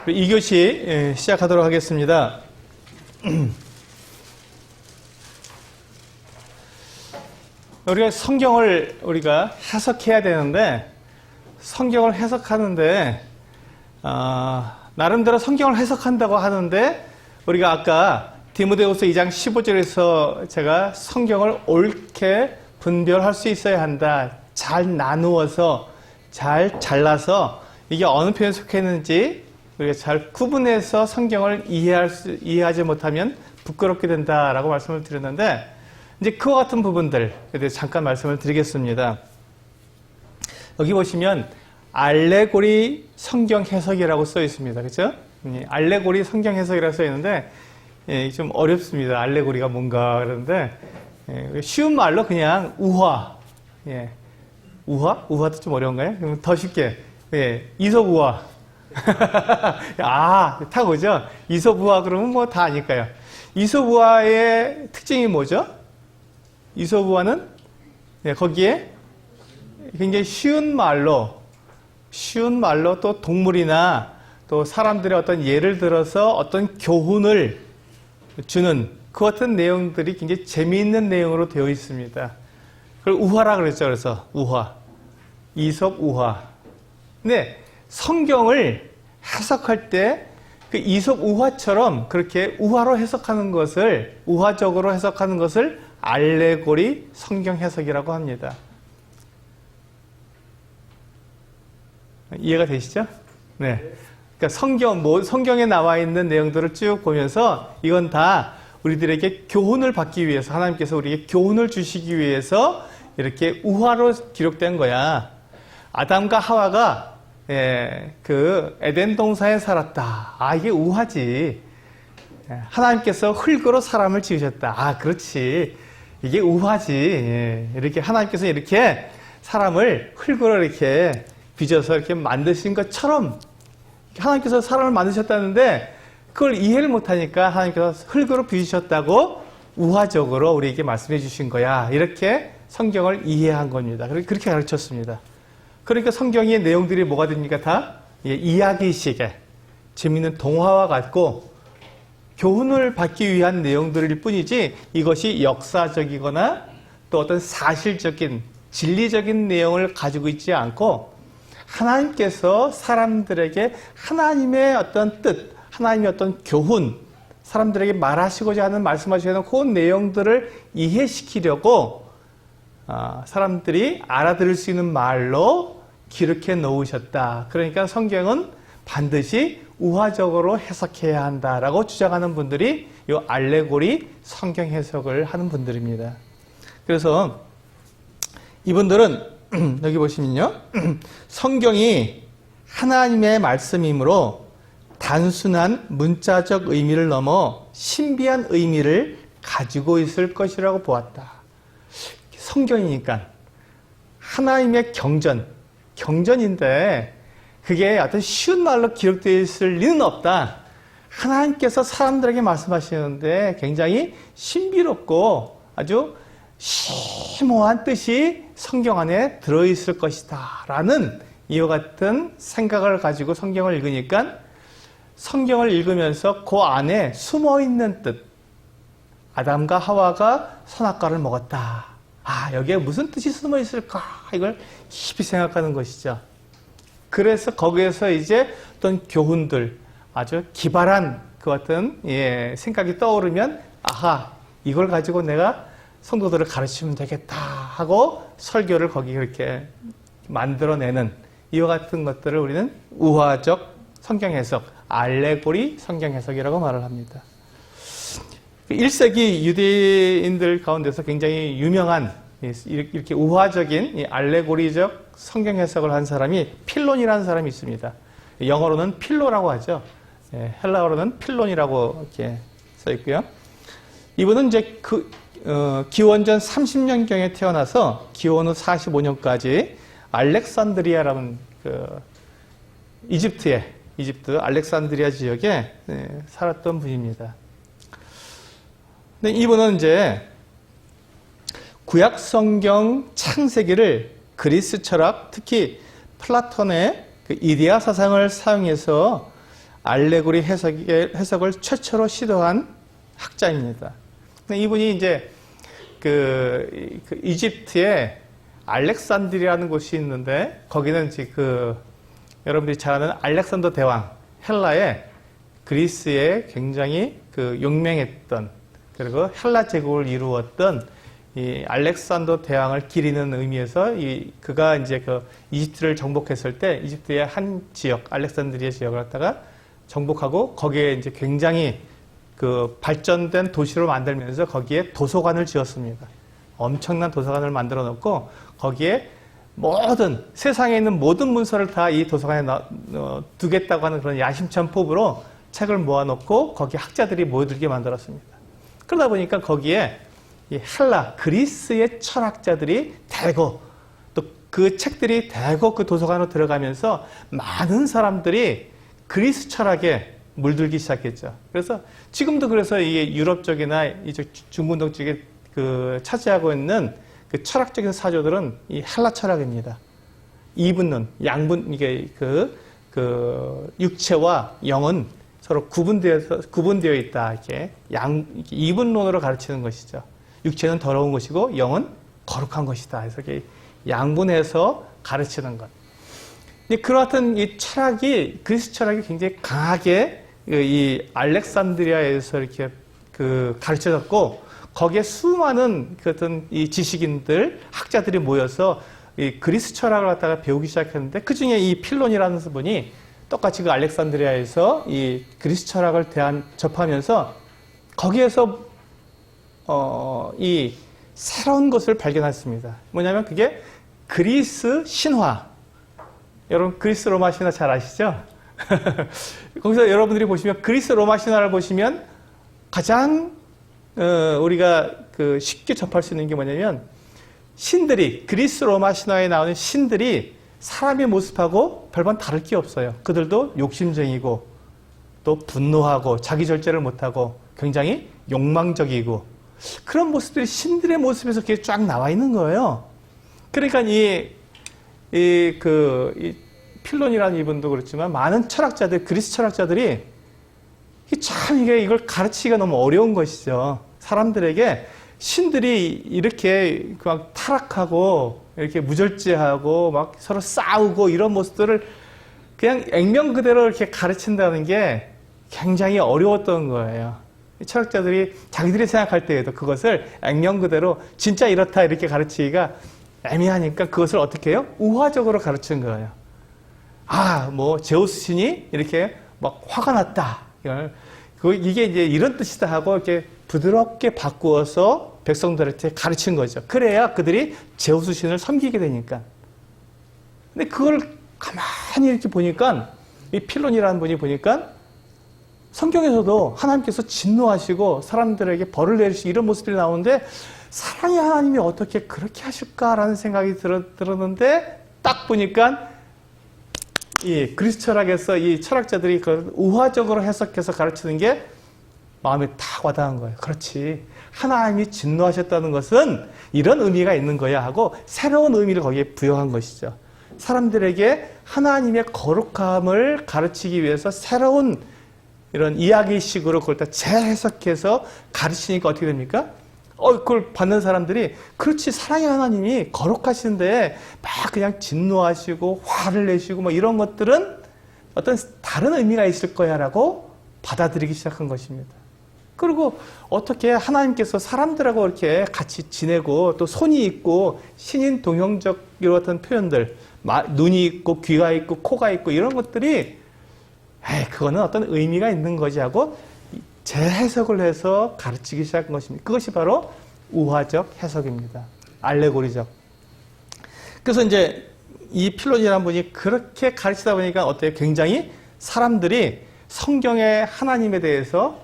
우리 2교시 시작하도록 하겠습니다. 우리가 성경을 해석해야 되는데, 성경을 해석하는데 나름대로 성경을 해석한다고 하는데, 우리가 아까 디모데후서 2장 15절에서 제가 성경을 옳게 분별할 수 있어야 한다, 잘 나누어서 잘 잘라서 이게 어느 편에 속했는지 우리가 잘 구분해서 성경을 이해하지 못하면 부끄럽게 된다라고 말씀을 드렸는데, 이제 그와 같은 부분들에 대해서 잠깐 말씀을 드리겠습니다. 여기 보시면 알레고리 성경 해석이라고 써 있습니다. 그렇죠? 알레고리 성경 해석이라고 써 있는데 좀 어렵습니다. 알레고리가 뭔가 그러는데 쉬운 말로 그냥 우화. 우화? 우화도 좀 어려운가요? 그럼 더 쉽게 이솝우화. 딱 오죠? 이솝우화 그러면 뭐 다 아니까요. 이솝우화의 특징이 뭐죠? 이솝우화는 거기에 굉장히 쉬운 말로 또 동물이나 또 사람들의 어떤 예를 들어서 어떤 교훈을 주는 그 같은 내용들이 굉장히 재미있는 내용으로 되어 있습니다. 그걸 우화라 그랬죠. 그래서 우화, 이솝우화. 근데 성경을 해석할 때 그 이솝우화처럼 그렇게 우화로 해석하는 것을, 우화적으로 해석하는 것을 알레고리 성경 해석이라고 합니다. 이해가 되시죠? 네. 그러니까 성경에 나와 있는 내용들을 쭉 보면서 이건 다 우리들에게 교훈을 받기 위해서, 하나님께서 우리에게 교훈을 주시기 위해서 이렇게 우화로 기록된 거야. 아담과 하와가 그 에덴 동산에 살았다. 이게 우화지. 하나님께서 흙으로 사람을 지으셨다. 그렇지. 이게 우화지. 이렇게 하나님께서 이렇게 사람을 흙으로 이렇게 빚어서 이렇게 만드신 것처럼 하나님께서 사람을 만드셨다는데 그걸 이해를 못하니까 하나님께서 흙으로 빚으셨다고 우화적으로 우리에게 말씀해 주신 거야. 이렇게 성경을 이해한 겁니다. 그렇게 가르쳤습니다. 그러니까 성경의 내용들이 뭐가 됩니까? 다 이야기식의 재미있는 동화와 같고 교훈을 받기 위한 내용들일 뿐이지 이것이 역사적이거나 또 어떤 사실적인 진리적인 내용을 가지고 있지 않고 하나님께서 사람들에게 하나님의 어떤 뜻, 하나님의 어떤 교훈, 사람들에게 말하시고자 하는 말씀하시는 그 내용들을 이해시키려고 사람들이 알아들을 수 있는 말로 기록해 놓으셨다. 그러니까 성경은 반드시 우화적으로 해석해야 한다라고 주장하는 분들이 이 알레고리 성경 해석을 하는 분들입니다. 그래서 이분들은 여기 보시면요, 성경이 하나님의 말씀이므로 단순한 문자적 의미를 넘어 신비한 의미를 가지고 있을 것이라고 보았다. 성경이니까 하나님의 경전인데 그게 어떤 쉬운 말로 기록되어 있을 리는 없다. 하나님께서 사람들에게 말씀하시는데 굉장히 신비롭고 아주 심오한 뜻이 성경 안에 들어있을 것이다 라는 이와 같은 생각을 가지고 성경을 읽으니까 성경을 읽으면서 그 안에 숨어있는 뜻, 아담과 하와가 선악과를 먹었다. 여기에 무슨 뜻이 숨어 있을까? 이걸 깊이 생각하는 것이죠. 그래서 거기에서 이제 어떤 교훈들, 아주 기발한 그 같은 생각이 떠오르면 이걸 가지고 내가 성도들을 가르치면 되겠다 하고 설교를 거기 그렇게 만들어내는 이와 같은 것들을 우리는 우화적 성경 해석, 알레고리 성경 해석이라고 말을 합니다. 1세기 유대인들 가운데서 굉장히 유명한 이렇게 우화적인 알레고리적 성경 해석을 한 사람이 필론이라는 사람이 있습니다. 영어로는 필로라고 하죠. 헬라어로는 필론이라고 이렇게 써 있고요. 이분은 이제 기원전 30년경에 태어나서 기원 후 45년까지 알렉산드리아라는 이집트 알렉산드리아 지역에 살았던 분입니다. 근데 이분은 이제 구약 성경 창세기를 그리스 철학, 특히 플라톤의 그 이데아 사상을 사용해서 알레고리 해석을 최초로 시도한 학자입니다. 이분이 이제 그 이집트에 알렉산드리아라는 곳이 있는데 거기는 이제 여러분들이 잘 아는 알렉산더 대왕, 헬라의 그리스에 굉장히 용맹했던 그리고 헬라 제국을 이루었던 이 알렉산더 대왕을 기리는 의미에서 그가 이제 이집트를 정복했을 때 이집트의 한 지역, 알렉산드리아 지역을 갖다가 정복하고 거기에 이제 굉장히 발전된 도시로 만들면서 거기에 도서관을 지었습니다. 엄청난 도서관을 만들어 놓고 거기에 세상에 있는 모든 문서를 다 이 도서관에 두겠다고 하는 그런 야심찬 포부로 책을 모아놓고 거기에 학자들이 모여들게 만들었습니다. 그러다 보니까 거기에 이 헬라, 그리스의 철학자들이 대거 또 그 책들이 대거 그 도서관으로 들어가면서 많은 사람들이 그리스 철학에 물들기 시작했죠. 그래서 지금도 그래서 이게 유럽 쪽이나 이쪽 중근동 쪽에 차지하고 있는 그 철학적인 사조들은 이 헬라 철학입니다. 이분론, 양분, 이게 육체와 영은 서로 구분되어 있다. 이렇게 이분론으로 가르치는 것이죠. 육체는 더러운 것이고 영은 거룩한 것이다. 그래서 이렇게 양분해서 가르치는 것. 그렇던 이 철학이, 그리스 철학이 굉장히 강하게 이 알렉산드리아에서 이렇게 가르쳐졌고, 거기에 수많은 어떤 이 지식인들, 학자들이 모여서 이 그리스 철학을 갖다가 배우기 시작했는데, 그 중에 이 필론이라는 분이 똑같이 알렉산드리아에서 이 그리스 철학을 접하면서 거기에서 이 새로운 것을 발견했습니다. 뭐냐면 그게 그리스 신화. 여러분 그리스 로마 신화 잘 아시죠? 거기서 여러분들이 보시면 그리스 로마 신화를 보시면 가장 우리가 쉽게 접할 수 있는 게 뭐냐면 신들이, 그리스 로마 신화에 나오는 신들이 사람의 모습하고 별반 다를 게 없어요. 그들도 욕심쟁이고 또 분노하고 자기 절제를 못하고 굉장히 욕망적이고 그런 모습들이 신들의 모습에서 이렇게 쫙 나와 있는 거예요. 그러니까 이 필론이라는 이분도 그렇지만 많은 철학자들, 그리스 철학자들이 이걸 가르치기가 너무 어려운 것이죠. 사람들에게 신들이 이렇게 막 타락하고 이렇게 무절제하고 막 서로 싸우고 이런 모습들을 그냥 액면 그대로 이렇게 가르친다는 게 굉장히 어려웠던 거예요. 철학자들이 자기들이 생각할 때에도 그것을 액면 그대로 진짜 이렇다 이렇게 가르치기가 애매하니까 그것을 어떻게 해요? 우화적으로 가르치는 거예요. 제우스 신이 이렇게 막 화가 났다. 이게 이제 이런 뜻이다 하고 이렇게 부드럽게 바꾸어서 백성들한테 가르친 거죠. 그래야 그들이 제우스 신을 섬기게 되니까. 근데 그걸 가만히 이렇게 보니까 이 필론이라는 분이 보니까 성경에서도 하나님께서 진노하시고 사람들에게 벌을 내리시고 이런 모습들이 나오는데 사랑의 하나님이 어떻게 그렇게 하실까라는 생각이 들었는데 딱 보니까 이 그리스 철학에서 이 철학자들이 그 우화적으로 해석해서 가르치는 게 마음에 탁 와닿은 거예요. 그렇지. 하나님이 진노하셨다는 것은 이런 의미가 있는 거야 하고 새로운 의미를 거기에 부여한 것이죠. 사람들에게 하나님의 거룩함을 가르치기 위해서 새로운 이런 이야기식으로 그걸 다 재해석해서 가르치니까 어떻게 됩니까? 그걸 받는 사람들이 그렇지 사랑의 하나님이 거룩하신데 막 그냥 진노하시고 화를 내시고 뭐 이런 것들은 어떤 다른 의미가 있을 거야 라고 받아들이기 시작한 것입니다. 그리고 어떻게 하나님께서 사람들하고 이렇게 같이 지내고 또 손이 있고 신인 동형적 이런 표현들 눈이 있고 귀가 있고 코가 있고 이런 것들이 그거는 어떤 의미가 있는 거지 하고 재해석을 해서 가르치기 시작한 것입니다. 그것이 바로 우화적 해석입니다. 알레고리적. 그래서 이제 이 필론이라는 분이 그렇게 가르치다 보니까 어때요? 굉장히 사람들이 성경의 하나님에 대해서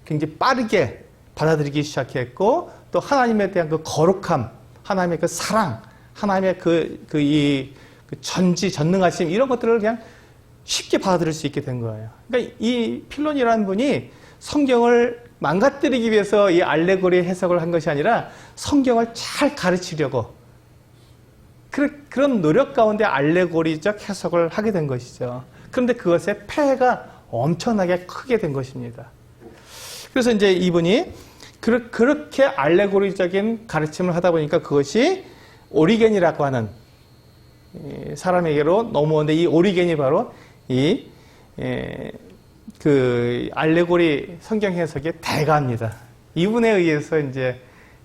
굉장히 빠르게 받아들이기 시작했고 또 하나님에 대한 그 거룩함, 하나님의 그 사랑, 하나님의 전능하심 이런 것들을 그냥 쉽게 받아들일 수 있게 된 거예요. 그러니까 이 필론이라는 분이 성경을 망가뜨리기 위해서 이 알레고리 해석을 한 것이 아니라 성경을 잘 가르치려고 그런 노력 가운데 알레고리적 해석을 하게 된 것이죠. 그런데 그것의 폐해가 엄청나게 크게 된 것입니다. 그래서 이제 이분이 그렇게 알레고리적인 가르침을 하다 보니까 그것이 오리겐이라고 하는 사람에게로 넘어오는데, 이 오리겐이 바로 그 알레고리 성경 해석의 대가입니다. 이분에 의해서 이제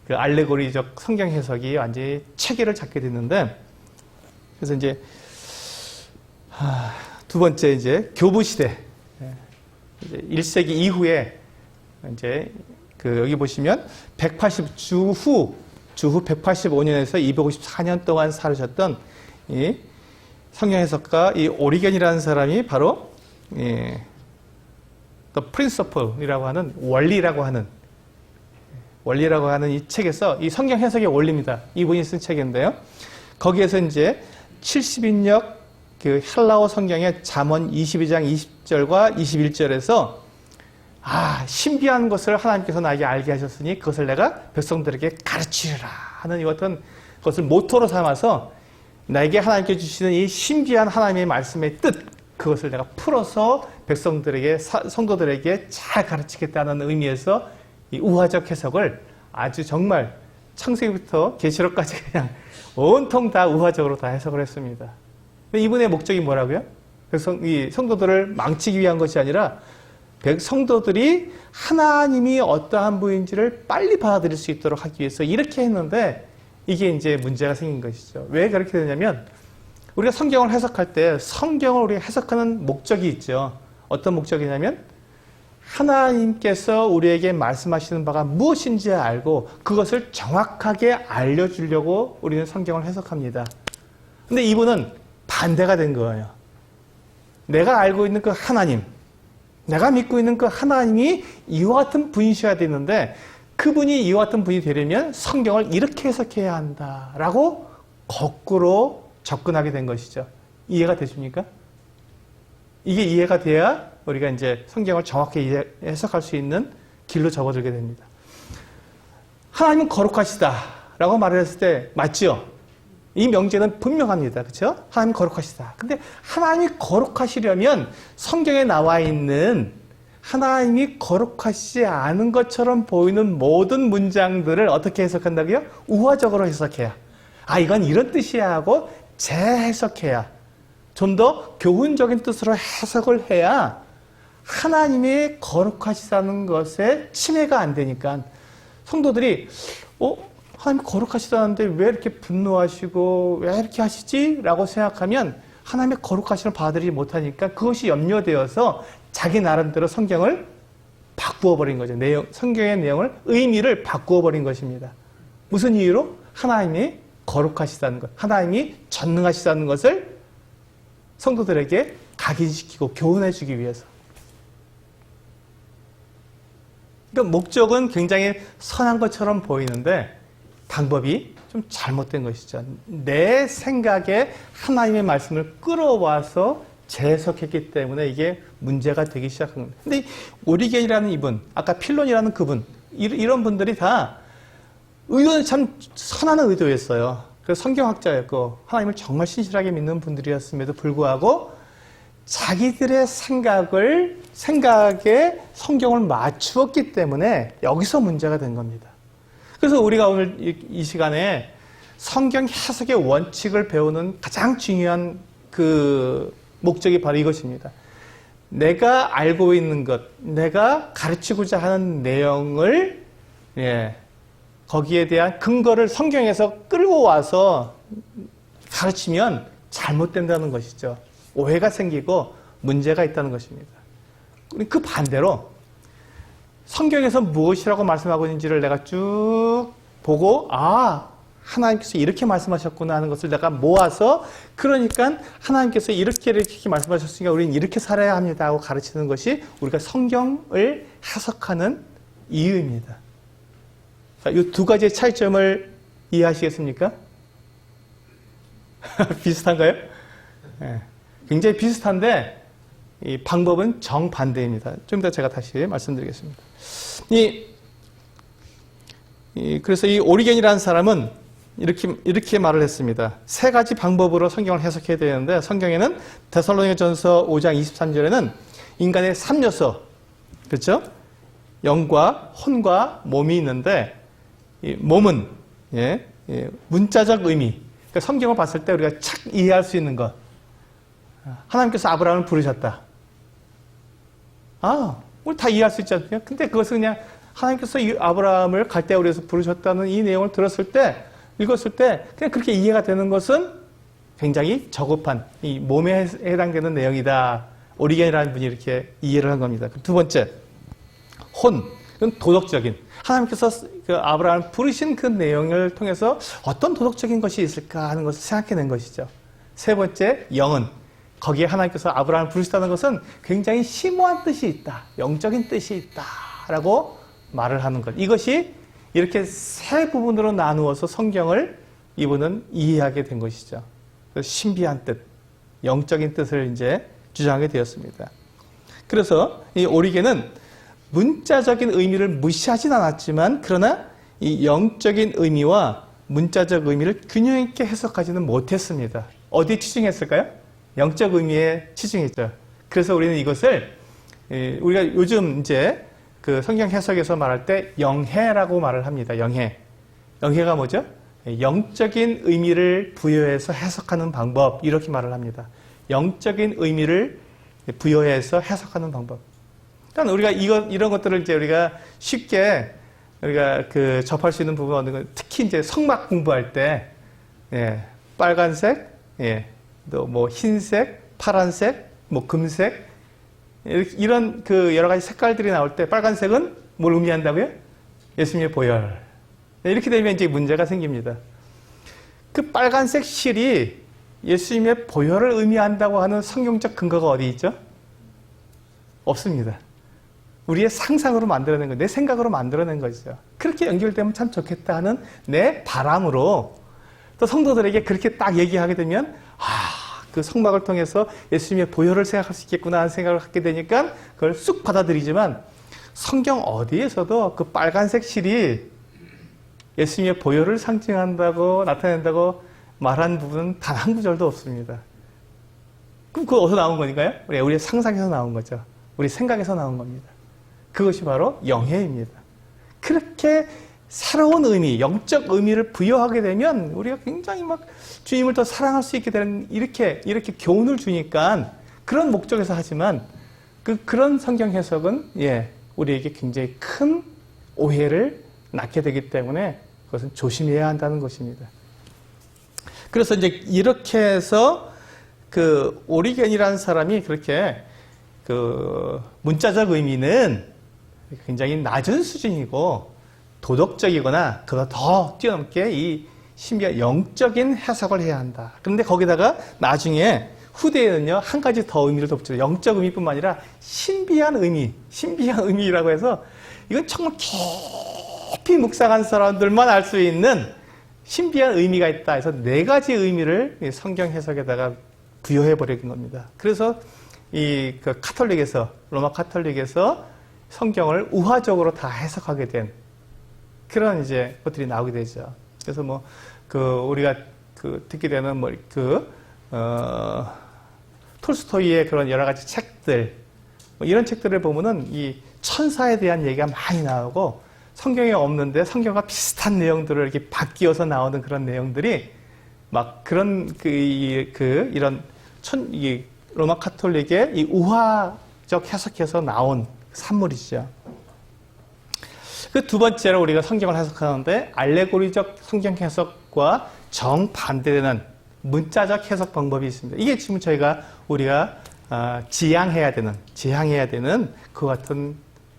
그 알레고리적 성경 해석이 완전히 체계를 잡게 됐는데, 그래서 이제 두 번째 이제 교부 시대, 이제 1세기 이후에 이제 그 여기 보시면 180 주후 185년에서 254년 동안 살으셨던 이 성경 해석가 이 오리겐이라는 사람이 바로 The Principle이라고 하는 원리라고 하는 이 책에서 이 성경 해석의 원리입니다. 이분이 쓴 책인데요. 거기에서 이제 70인역 그 헬라어 성경의 잠언 22장 20절과 21절에서 신비한 것을 하나님께서 나에게 알게 하셨으니 그것을 내가 백성들에게 가르치리라 하는 이 어떤 것을 모토로 삼아서 나에게 하나님께 주시는 이 신비한 하나님의 말씀의 뜻, 그것을 내가 풀어서 백성들에게, 성도들에게 잘 가르치겠다는 의미에서 이 우화적 해석을 아주 정말 창세기부터 계시록까지 그냥 온통 다 우화적으로 다 해석을 했습니다. 이분의 목적이 뭐라고요? 이 성도들을 망치기 위한 것이 아니라 성도들이 하나님이 어떠한 분인지를 빨리 받아들일 수 있도록 하기 위해서 이렇게 했는데, 이게 이제 문제가 생긴 것이죠. 왜 그렇게 되냐면, 우리가 성경을 해석할 때 성경을 우리가 해석하는 목적이 있죠. 어떤 목적이냐면 하나님께서 우리에게 말씀하시는 바가 무엇인지 알고 그것을 정확하게 알려주려고 우리는 성경을 해석합니다. 근데 이분은 반대가 된 거예요. 내가 알고 있는 그 하나님, 내가 믿고 있는 그 하나님이 이와 같은 분이셔야 되는데, 그분이 이와 같은 분이 되려면 성경을 이렇게 해석해야 한다라고 거꾸로 접근하게 된 것이죠. 이해가 되십니까? 이게 이해가 돼야 우리가 이제 성경을 정확히 해석할 수 있는 길로 접어들게 됩니다. 하나님은 거룩하시다라고 말을 했을 때 맞죠? 이 명제는 분명합니다. 그렇죠? 하나님 거룩하시다. 근데 하나님이 거룩하시려면 성경에 나와 있는 하나님이 거룩하시지 않은 것처럼 보이는 모든 문장들을 어떻게 해석한다고요? 우화적으로 해석해야. 이건 이런 뜻이야 하고 재해석해야. 좀 더 교훈적인 뜻으로 해석을 해야 하나님이 거룩하시다는 것에 침해가 안 되니까 성도들이 하나님 거룩하시다는데 왜 이렇게 분노하시고 왜 이렇게 하시지? 라고 생각하면 하나님의 거룩하심을 받아들이지 못하니까 그것이 염려되어서 자기 나름대로 성경을 바꾸어 버린 거죠. 성경의 내용을, 의미를 바꾸어 버린 것입니다. 무슨 이유로? 하나님이 거룩하시다는 것, 하나님이 전능하시다는 것을 성도들에게 각인시키고 교훈해 주기 위해서. 그러니까 목적은 굉장히 선한 것처럼 보이는데 방법이 좀 잘못된 것이죠. 내 생각에 하나님의 말씀을 끌어와서 재해석했기 때문에 이게 문제가 되기 시작한 겁니다. 근데 오리겐이라는 이분, 아까 필론이라는 그분, 이런 분들이 다 의도는 참 선한 의도였어요. 그래서 성경학자였고 하나님을 정말 신실하게 믿는 분들이었음에도 불구하고 자기들의 생각에 성경을 맞추었기 때문에 여기서 문제가 된 겁니다. 그래서 우리가 오늘 이 시간에 성경 해석의 원칙을 배우는 가장 중요한 그 목적이 바로 이것입니다. 내가 알고 있는 것, 내가 가르치고자 하는 내용을 거기에 대한 근거를 성경에서 끌고 와서 가르치면 잘못된다는 것이죠. 오해가 생기고 문제가 있다는 것입니다. 그 반대로 성경에서 무엇이라고 말씀하고 있는지를 내가 쭉 보고 하나님께서 이렇게 말씀하셨구나 하는 것을 내가 모아서, 그러니까 하나님께서 이렇게 말씀하셨으니까 우리는 이렇게 살아야 합니다 하고 가르치는 것이 우리가 성경을 해석하는 이유입니다. 이 두 가지의 차이점을 이해하시겠습니까? 비슷한가요? 네. 굉장히 비슷한데 이 방법은 정반대입니다. 좀 이따 제가 다시 말씀드리겠습니다. 그래서 이 오리겐이라는 사람은 이렇게 말을 했습니다. 세 가지 방법으로 성경을 해석해야 되는데, 성경에는 데살로니가전서 5장 23절에는 인간의 3요소, 그렇죠? 영과 혼과 몸이 있는데, 이 몸은 문자적 의미, 그러니까 성경을 봤을 때 우리가 착 이해할 수 있는 것. 하나님께서 아브라함을 부르셨다. 우리 다 이해할 수 있지 않습니까? 근데 그것은 그냥 하나님께서 이 아브라함을 갈대아우리에서 부르셨다는 이 내용을 들었을 때, 읽었을 때 그냥 그렇게 이해가 되는 것은 굉장히 저급한 이 몸에 해당되는 내용이다. 오리겐이라는 분이 이렇게 이해를 한 겁니다. 두 번째, 혼. 이건 도덕적인. 하나님께서 그 아브라함을 부르신 그 내용을 통해서 어떤 도덕적인 것이 있을까 하는 것을 생각해낸 것이죠. 세 번째, 영은. 거기에 하나님께서 아브라함을 부르셨다는 것은 굉장히 심오한 뜻이 있다. 영적인 뜻이 있다. 라고 말을 하는 것. 이것이 이렇게 세 부분으로 나누어서 성경을 이분은 이해하게 된 것이죠. 신비한 뜻, 영적인 뜻을 이제 주장하게 되었습니다. 그래서 이 오리겐은 문자적인 의미를 무시하진 않았지만, 그러나 이 영적인 의미와 문자적 의미를 균형 있게 해석하지는 못했습니다. 어디에 치중했을까요? 영적 의미에 치중했죠. 그래서 우리는 이것을 우리가 요즘 이제 그 성경 해석에서 말할 때 영해라고 말을 합니다. 영해. 영해가 뭐죠? 영적인 의미를 부여해서 해석하는 방법, 이렇게 말을 합니다. 영적인 의미를 부여해서 해석하는 방법. 그러니까 우리가 이런 것들을 이제 우리가 쉽게 우리가 그 접할 수 있는 부분은 특히 이제 성막 공부할 때, 빨간색, 또 뭐 흰색, 파란색, 뭐 금색, 이런 그 여러 가지 색깔들이 나올 때 빨간색은 뭘 의미한다고요? 예수님의 보혈. 이렇게 되면 이제 문제가 생깁니다. 그 빨간색 실이 예수님의 보혈을 의미한다고 하는 성경적 근거가 어디 있죠? 없습니다. 우리의 상상으로 만들어낸 거, 내 생각으로 만들어낸 거죠. 그렇게 연결되면 참 좋겠다 하는 내 바람으로 또 성도들에게 그렇게 딱 얘기하게 되면, 그 성막을 통해서 예수님의 보혈을 생각할 수 있겠구나 하는 생각을 갖게 되니까 그걸 쑥 받아들이지만, 성경 어디에서도 그 빨간색 실이 예수님의 보혈을 상징한다고 나타낸다고 말한 부분은 단 한 구절도 없습니다. 그럼 그거 어디서 나온 거니까요? 우리의 상상에서 나온 거죠. 우리 생각에서 나온 겁니다. 그것이 바로 영해입니다. 그렇게 새로운 의미, 영적 의미를 부여하게 되면 우리가 굉장히 막 주님을 더 사랑할 수 있게 되는, 이렇게 교훈을 주니까 그런 목적에서 하지만, 그런 성경 해석은 우리에게 굉장히 큰 오해를 낳게 되기 때문에 그것은 조심해야 한다는 것입니다. 그래서 이제 이렇게 해서 그 오리겐이라는 사람이 그렇게 그 문자적 의미는 굉장히 낮은 수준이고 도덕적이거나 그보다 더 뛰어넘게 이 신비한 영적인 해석을 해야 한다. 그런데 거기다가 나중에 후대에는요, 한 가지 더 의미를 덧붙여요. 영적 의미뿐만 아니라 신비한 의미라고 해서 이건 정말 깊이 묵상한 사람들만 알 수 있는 신비한 의미가 있다 해서 네 가지 의미를 성경 해석에다가 부여해 버린 겁니다. 그래서 로마 카톨릭에서 성경을 우화적으로 다 해석하게 된 그런 이제 것들이 나오게 되죠. 그래서 우리가 듣게 되는 톨스토이의 그런 여러 가지 책들, 이런 책들을 보면은 이 천사에 대한 얘기가 많이 나오고, 성경에 없는데 성경과 비슷한 내용들을 이렇게 바뀌어서 나오는 그런 내용들이 막 그런 이런 로마 카톨릭의 이 우화적 해석해서 나온 산물이죠. 그 두 번째로 우리가 성경을 해석하는데 알레고리적 성경 해석과 정반대되는 문자적 해석 방법이 있습니다. 이게 지금 우리가 지향해야 되는 그 같은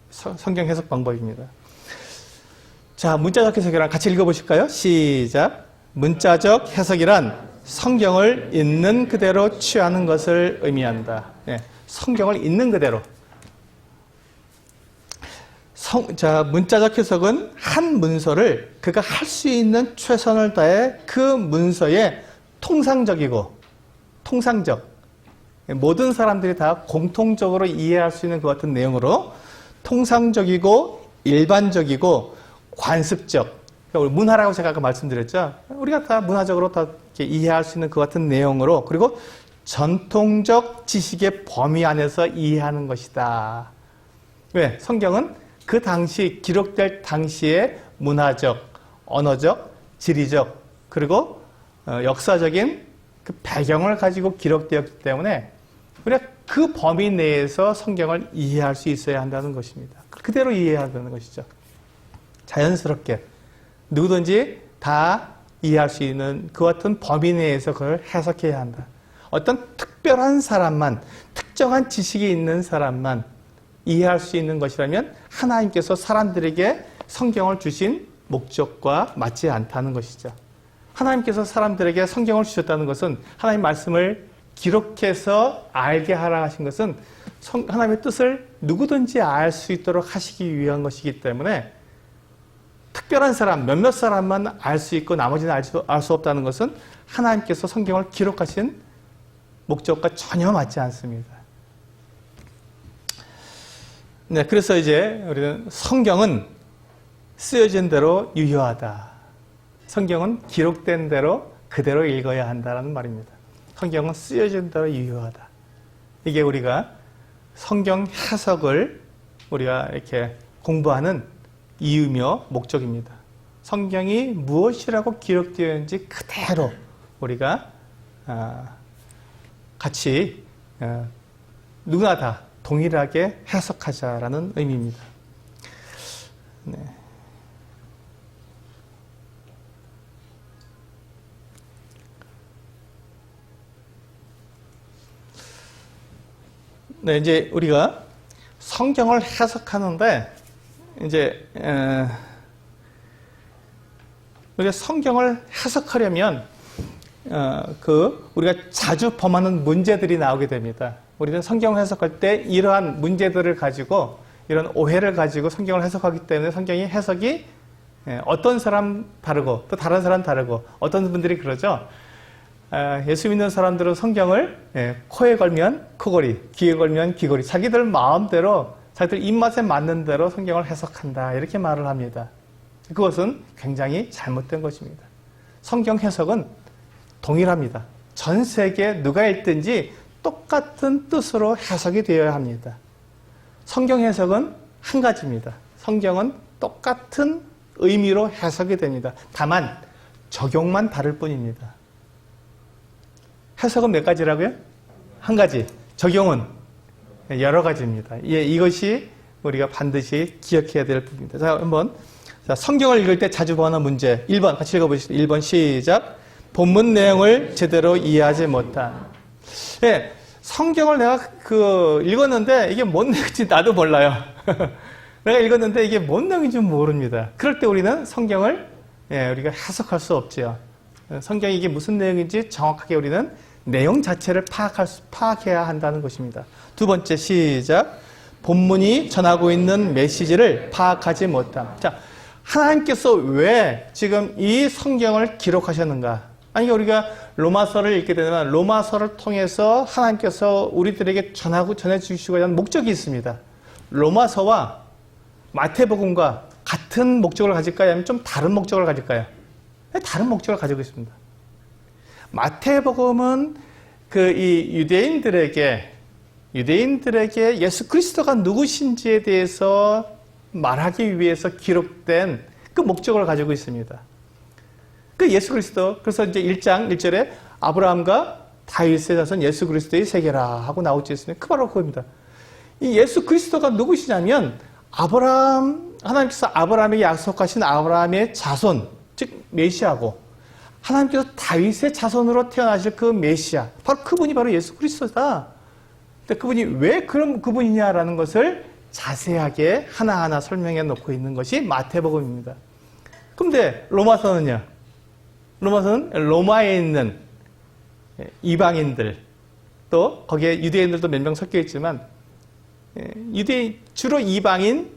성경 해석 방법입니다. 자, 문자적 해석이란 같이 읽어보실까요? 시작. 문자적 해석이란 성경을 있는 그대로 취하는 것을 의미한다. 성경을 있는 그대로. 문자적 해석은 한 문서를 그가 할 수 있는 최선을 다해 그 문서에 통상적, 모든 사람들이 다 공통적으로 이해할 수 있는 그 같은 내용으로 통상적이고 일반적이고 관습적, 그러니까 우리 문화라고 제가 아까 말씀드렸죠. 우리가 다 문화적으로 다 이렇게 이해할 수 있는 그 같은 내용으로, 그리고 전통적 지식의 범위 안에서 이해하는 것이다. 왜? 성경은 그 당시 기록될 당시의 문화적, 언어적, 지리적, 그리고 역사적인 그 배경을 가지고 기록되었기 때문에 우리가 그 범위 내에서 성경을 이해할 수 있어야 한다는 것입니다. 그대로 이해해야 한다는 것이죠. 자연스럽게 누구든지 다 이해할 수 있는 그 같은 범위 내에서 그걸 해석해야 한다. 어떤 특별한 사람만, 특정한 지식이 있는 사람만 이해할 수 있는 것이라면 하나님께서 사람들에게 성경을 주신 목적과 맞지 않다는 것이죠. 하나님께서 사람들에게 성경을 주셨다는 것은, 하나님 말씀을 기록해서 알게 하라 하신 것은 하나님의 뜻을 누구든지 알 수 있도록 하시기 위한 것이기 때문에, 특별한 사람, 몇몇 사람만 알 수 있고 나머지는 알 수 없다는 것은 하나님께서 성경을 기록하신 목적과 전혀 맞지 않습니다. 네, 그래서 이제 우리는 성경은 쓰여진 대로 유효하다. 성경은 기록된 대로 그대로 읽어야 한다는 말입니다. 성경은 쓰여진 대로 유효하다. 이게 우리가 성경 해석을 우리가 이렇게 공부하는 이유며 목적입니다. 성경이 무엇이라고 기록되어 있는지 그대로 우리가 같이 누구나 다 동일하게 해석하자라는 의미입니다. 네. 네, 이제 우리가 성경을 해석하는데, 이제 우리가 성경을 해석하려면 우리가 자주 범하는 문제들이 나오게 됩니다. 우리는 성경을 해석할 때 이러한 문제들을 가지고, 이런 오해를 가지고 성경을 해석하기 때문에 성경이 해석이 어떤 사람 다르고 또 다른 사람 다르고, 어떤 분들이 그러죠. 예수 믿는 사람들은 성경을 코에 걸면 코걸이, 귀에 걸면 귀걸이, 자기들 마음대로, 자기들 입맛에 맞는 대로 성경을 해석한다, 이렇게 말을 합니다. 그것은 굉장히 잘못된 것입니다. 성경 해석은 동일합니다. 전 세계 누가 읽든지 똑같은 뜻으로 해석이 되어야 합니다. 성경 해석은 한 가지입니다. 성경은 똑같은 의미로 해석이 됩니다. 다만 적용만 다를 뿐입니다. 해석은 몇 가지라고요? 한 가지. 적용은 여러 가지입니다. 예, 이것이 우리가 반드시 기억해야 될 부분입니다. 자, 한번 성경을 읽을 때 자주 보는 문제 1번 같이 읽어보시죠. 1번 시작. 본문 내용을 제대로 이해하지 못한. 예, 성경을 내가 읽었는데 이게 뭔 내용인지 나도 몰라요. 내가 읽었는데 이게 뭔 내용인지 모릅니다. 그럴 때 우리는 성경을 우리가 해석할 수 없죠. 성경이 이게 무슨 내용인지 정확하게 우리는 내용 자체를 파악해야 한다는 것입니다. 두 번째 시작. 본문이 전하고 있는 메시지를 파악하지 못함. 자, 하나님께서 왜 지금 이 성경을 기록하셨는가? 아니, 우리가 로마서를 읽게 되면 로마서를 통해서 하나님께서 우리들에게 전해주시고자 하는 목적이 있습니다. 로마서와 마태복음과 같은 목적을 가질까요? 아니면 좀 다른 목적을 가질까요? 다른 목적을 가지고 있습니다. 마태복음은 이 유대인들에게 예수 그리스도가 누구신지에 대해서 말하기 위해서 기록된 그 목적을 가지고 있습니다. 그 예수 그리스도, 그래서 이제 1장 1절에 아브라함과 다윗의 자손 예수 그리스도의 세계라 하고 나오지 않습니까? 그 바로 그겁니다. 이 예수 그리스도가 누구시냐면 하나님께서 아브라함에게 약속하신 아브라함의 자손, 즉 메시아고, 하나님께서 다윗의 자손으로 태어나실 그 메시아, 바로 그분이 바로 예수 그리스도다. 근데 그분이 왜 그런 그분이냐라는 것을 자세하게 하나하나 설명해 놓고 있는 것이 마태복음입니다. 그런데 로마서는요? 로마서는 로마에 있는 이방인들, 또 거기에 유대인들도 몇 명 섞여 있지만, 주로 이방인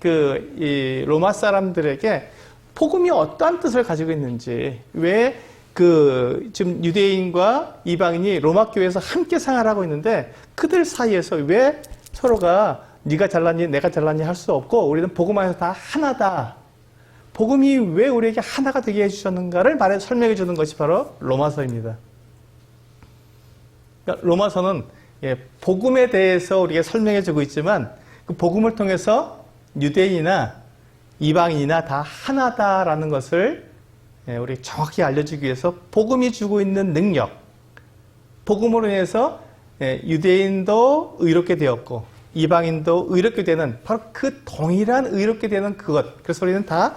이 로마 사람들에게 복음이 어떠한 뜻을 가지고 있는지, 왜 지금 유대인과 이방인이 로마 교회에서 함께 생활하고 있는데 그들 사이에서 왜 서로가 네가 잘났니 내가 잘났니 할 수 없고 우리는 복음 안에서 다 하나다. 복음이 왜 우리에게 하나가 되게 해주셨는가를 설명해 주는 것이 바로 로마서입니다. 그러니까 로마서는 복음에 대해서 우리가 설명해 주고 있지만 그 복음을 통해서 유대인이나 이방인이나 다 하나다라는 것을 우리 정확히 알려주기 위해서 복음이 주고 있는 능력, 복음으로 인해서 유대인도 의롭게 되었고 이방인도 의롭게 되는 바로 그 동일한 의롭게 되는 그것, 그래서 우리는 다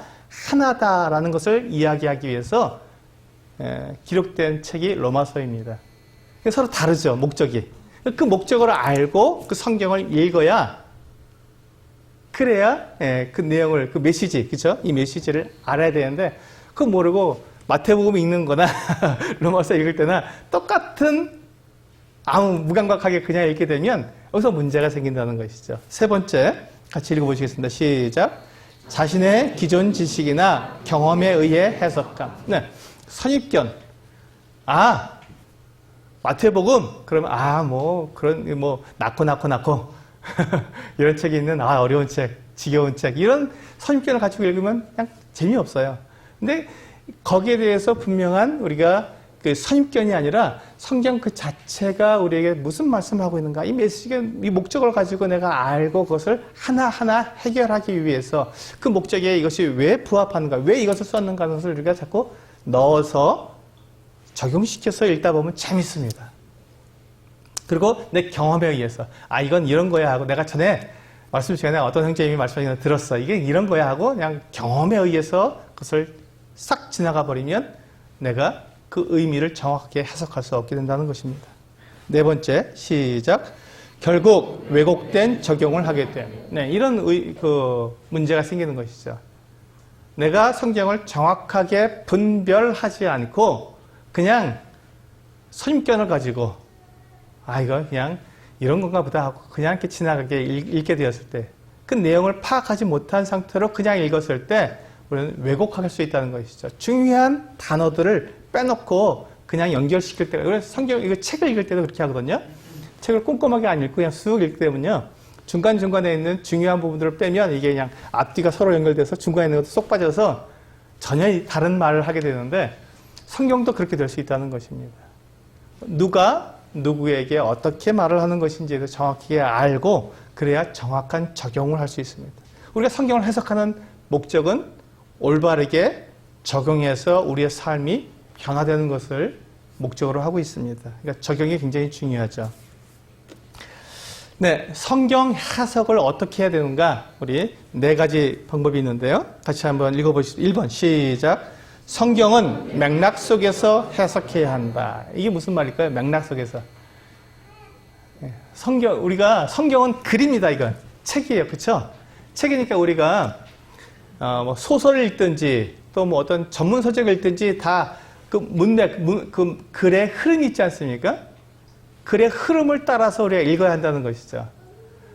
하나다라는 것을 이야기하기 위해서 기록된 책이 로마서입니다. 서로 다르죠, 목적이. 그 목적을 알고 그 성경을 읽어야, 그래야 그 내용을, 그 메시지, 그죠? 이 메시지를 알아야 되는데 그거 모르고 마태복음 읽는 거나 로마서 읽을 때나 똑같은 아무 무감각하게 그냥 읽게 되면 여기서 문제가 생긴다는 것이죠. 세 번째, 같이 읽어보시겠습니다. 시작. 자신의 기존 지식이나 경험에 의해 해석함. 네. 선입견. 마태복음. 그러면, 낳고. 이런 책이 있는, 어려운 책, 지겨운 책. 이런 선입견을 가지고 읽으면 그냥 재미없어요. 근데 거기에 대해서 분명한 우리가 그 선입견이 아니라 성경 그 자체가 우리에게 무슨 말씀하고 있는가, 이 메시지, 이 목적을 가지고 내가 알고 그것을 하나하나 해결하기 위해서 그 목적에 이것이 왜 부합하는가, 왜 이것을 썼는가 하는 것을 우리가 자꾸 넣어서 적용시켜서 읽다 보면 재밌습니다. 그리고 내 경험에 의해서 이건 이런 거야 하고, 내가 전에 말씀 시간에 어떤 형제님이 말씀하시는 거 들었어, 이게 이런 거야 하고 그냥 경험에 의해서 그것을 싹 지나가 버리면 내가 그 의미를 정확하게 해석할 수 없게 된다는 것입니다. 네 번째, 시작. 결국 왜곡된 적용을 하게 됨. 네, 이런 문제가 생기는 것이죠. 내가 성경을 정확하게 분별하지 않고 그냥 선입견을 가지고 이거 그냥 이런 건가 보다 하고 그냥 이렇게 지나가게 읽게 되었을 때, 그 내용을 파악하지 못한 상태로 그냥 읽었을 때 우리는 왜곡할 수 있다는 것이죠. 중요한 단어들을 빼놓고 그냥 연결시킬 때가, 그래서 이거 책을 읽을 때도 그렇게 하거든요. 책을 꼼꼼하게 안 읽고 그냥 쑥 읽게 되면요, 중간중간에 있는 중요한 부분들을 빼면 이게 그냥 앞뒤가 서로 연결돼서 중간에 있는 것도 쏙 빠져서 전혀 다른 말을 하게 되는데, 성경도 그렇게 될 수 있다는 것입니다. 누가 누구에게 어떻게 말을 하는 것인지에 대해서 정확히 알고 그래야 정확한 적용을 할 수 있습니다. 우리가 성경을 해석하는 목적은 올바르게 적용해서 우리의 삶이 변화되는 것을 목적으로 하고 있습니다. 그러니까 적용이 굉장히 중요하죠. 네, 성경 해석을 어떻게 해야 되는가? 우리 네 가지 방법이 있는데요. 같이 한번 읽어보시죠. 1번 시작. 성경은 맥락 속에서 해석해야 한다. 이게 무슨 말일까요? 맥락 속에서. 성경은 글입니다. 이건 책이에요, 그렇죠? 책이니까 우리가 소설을 읽든지 또 어떤 전문 서적을 읽든지 다 그 글의 흐름이 있지 않습니까? 글의 흐름을 따라서 우리가 읽어야 한다는 것이죠.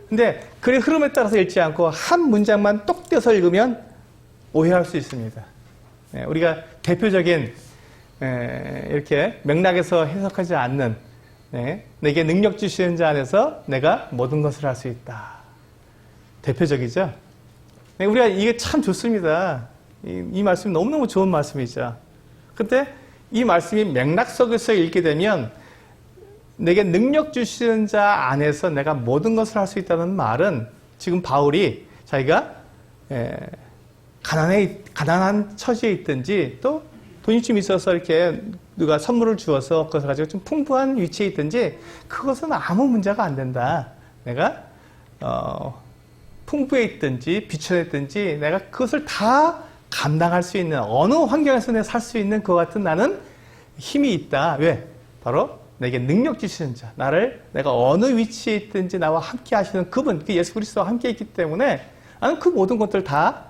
근데 글의 흐름에 따라서 읽지 않고 한 문장만 똑 떼서 읽으면 오해할 수 있습니다. 우리가 대표적인 이렇게 맥락에서 해석하지 않는, 내게 능력 주시는 자 안에서 내가 모든 것을 할 수 있다. 대표적이죠. 우리가 이게 참 좋습니다. 이 말씀이 너무너무 좋은 말씀이죠. 근데 이 말씀이 맥락 속에서 읽게 되면 내게 능력 주시는 자 안에서 내가 모든 것을 할 수 있다는 말은, 지금 바울이 자기가 가난한 처지에 있든지 또 돈이 좀 있어서 이렇게 누가 선물을 주어서 그것을 가지고 좀 풍부한 위치에 있든지 그것은 아무 문제가 안 된다. 내가 풍부해 있든지 비천해 있든지 내가 그것을 다 감당할 수 있는, 어느 환경에서 내가 살 수 있는 것 같은 나는 힘이 있다. 왜? 바로 내게 능력 주시는 자, 내가 어느 위치에 있든지 나와 함께 하시는 그분, 그 예수 그리스도와 함께 있기 때문에 나는 그 모든 것들 다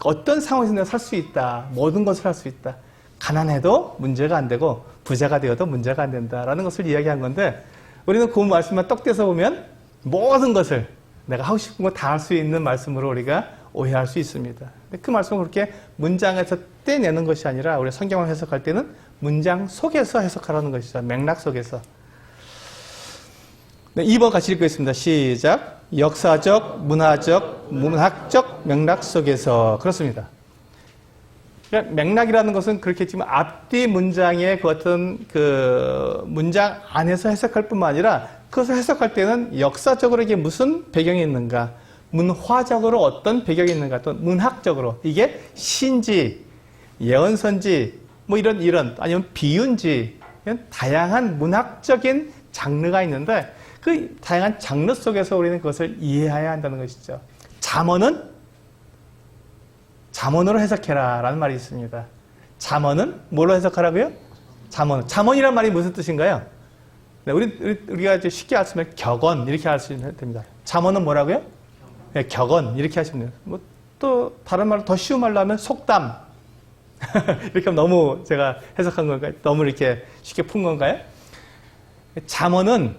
어떤 상황에서 내가 살 수 있다. 모든 것을 할 수 있다. 가난해도 문제가 안 되고 부자가 되어도 문제가 안 된다라는 것을 이야기한 건데, 우리는 그 말씀만 떡 떼서 보면 모든 것을 내가 하고 싶은 거 다 할 수 있는 말씀으로 우리가 오해할 수 있습니다. 근데 그 말씀을 그렇게 문장에서 떼내는 것이 아니라 우리 성경을 해석할 때는 문장 속에서 해석하라는 것이죠. 맥락 속에서. 네, 2번 같이 읽겠습니다. 시작. 역사적, 문화적, 문학적 맥락 속에서. 그렇습니다. 그러니까 맥락이라는 것은 그렇겠지만 앞뒤 문장의 그 어떤 그 문장 안에서 해석할 뿐만 아니라 그것을 해석할 때는 역사적으로 이게 무슨 배경이 있는가, 문화적으로 어떤 배경이 있는가, 또 문학적으로 이게 시인지, 예언서인지, 뭐 이런 아니면 비유인지 이런 다양한 문학적인 장르가 있는데 그 다양한 장르 속에서 우리는 그것을 이해해야 한다는 것이죠. 잠언은 잠언으로 해석해라 라는 말이 있습니다. 잠언은 뭘로 해석하라고요? 잠언이란 말이 무슨 뜻인가요? 네, 우리가 이제 쉽게 알 수 있는 격언 이렇게 할 수 있는 됩니다. 잠언은 뭐라고요? 네, 격언 이렇게 하시면 돼요. 뭐 또 다른 말로 더 쉬운 말로 하면 속담 이렇게 하면 너무 제가 해석한 건가요? 너무 이렇게 쉽게 푼 건가요? 잠언은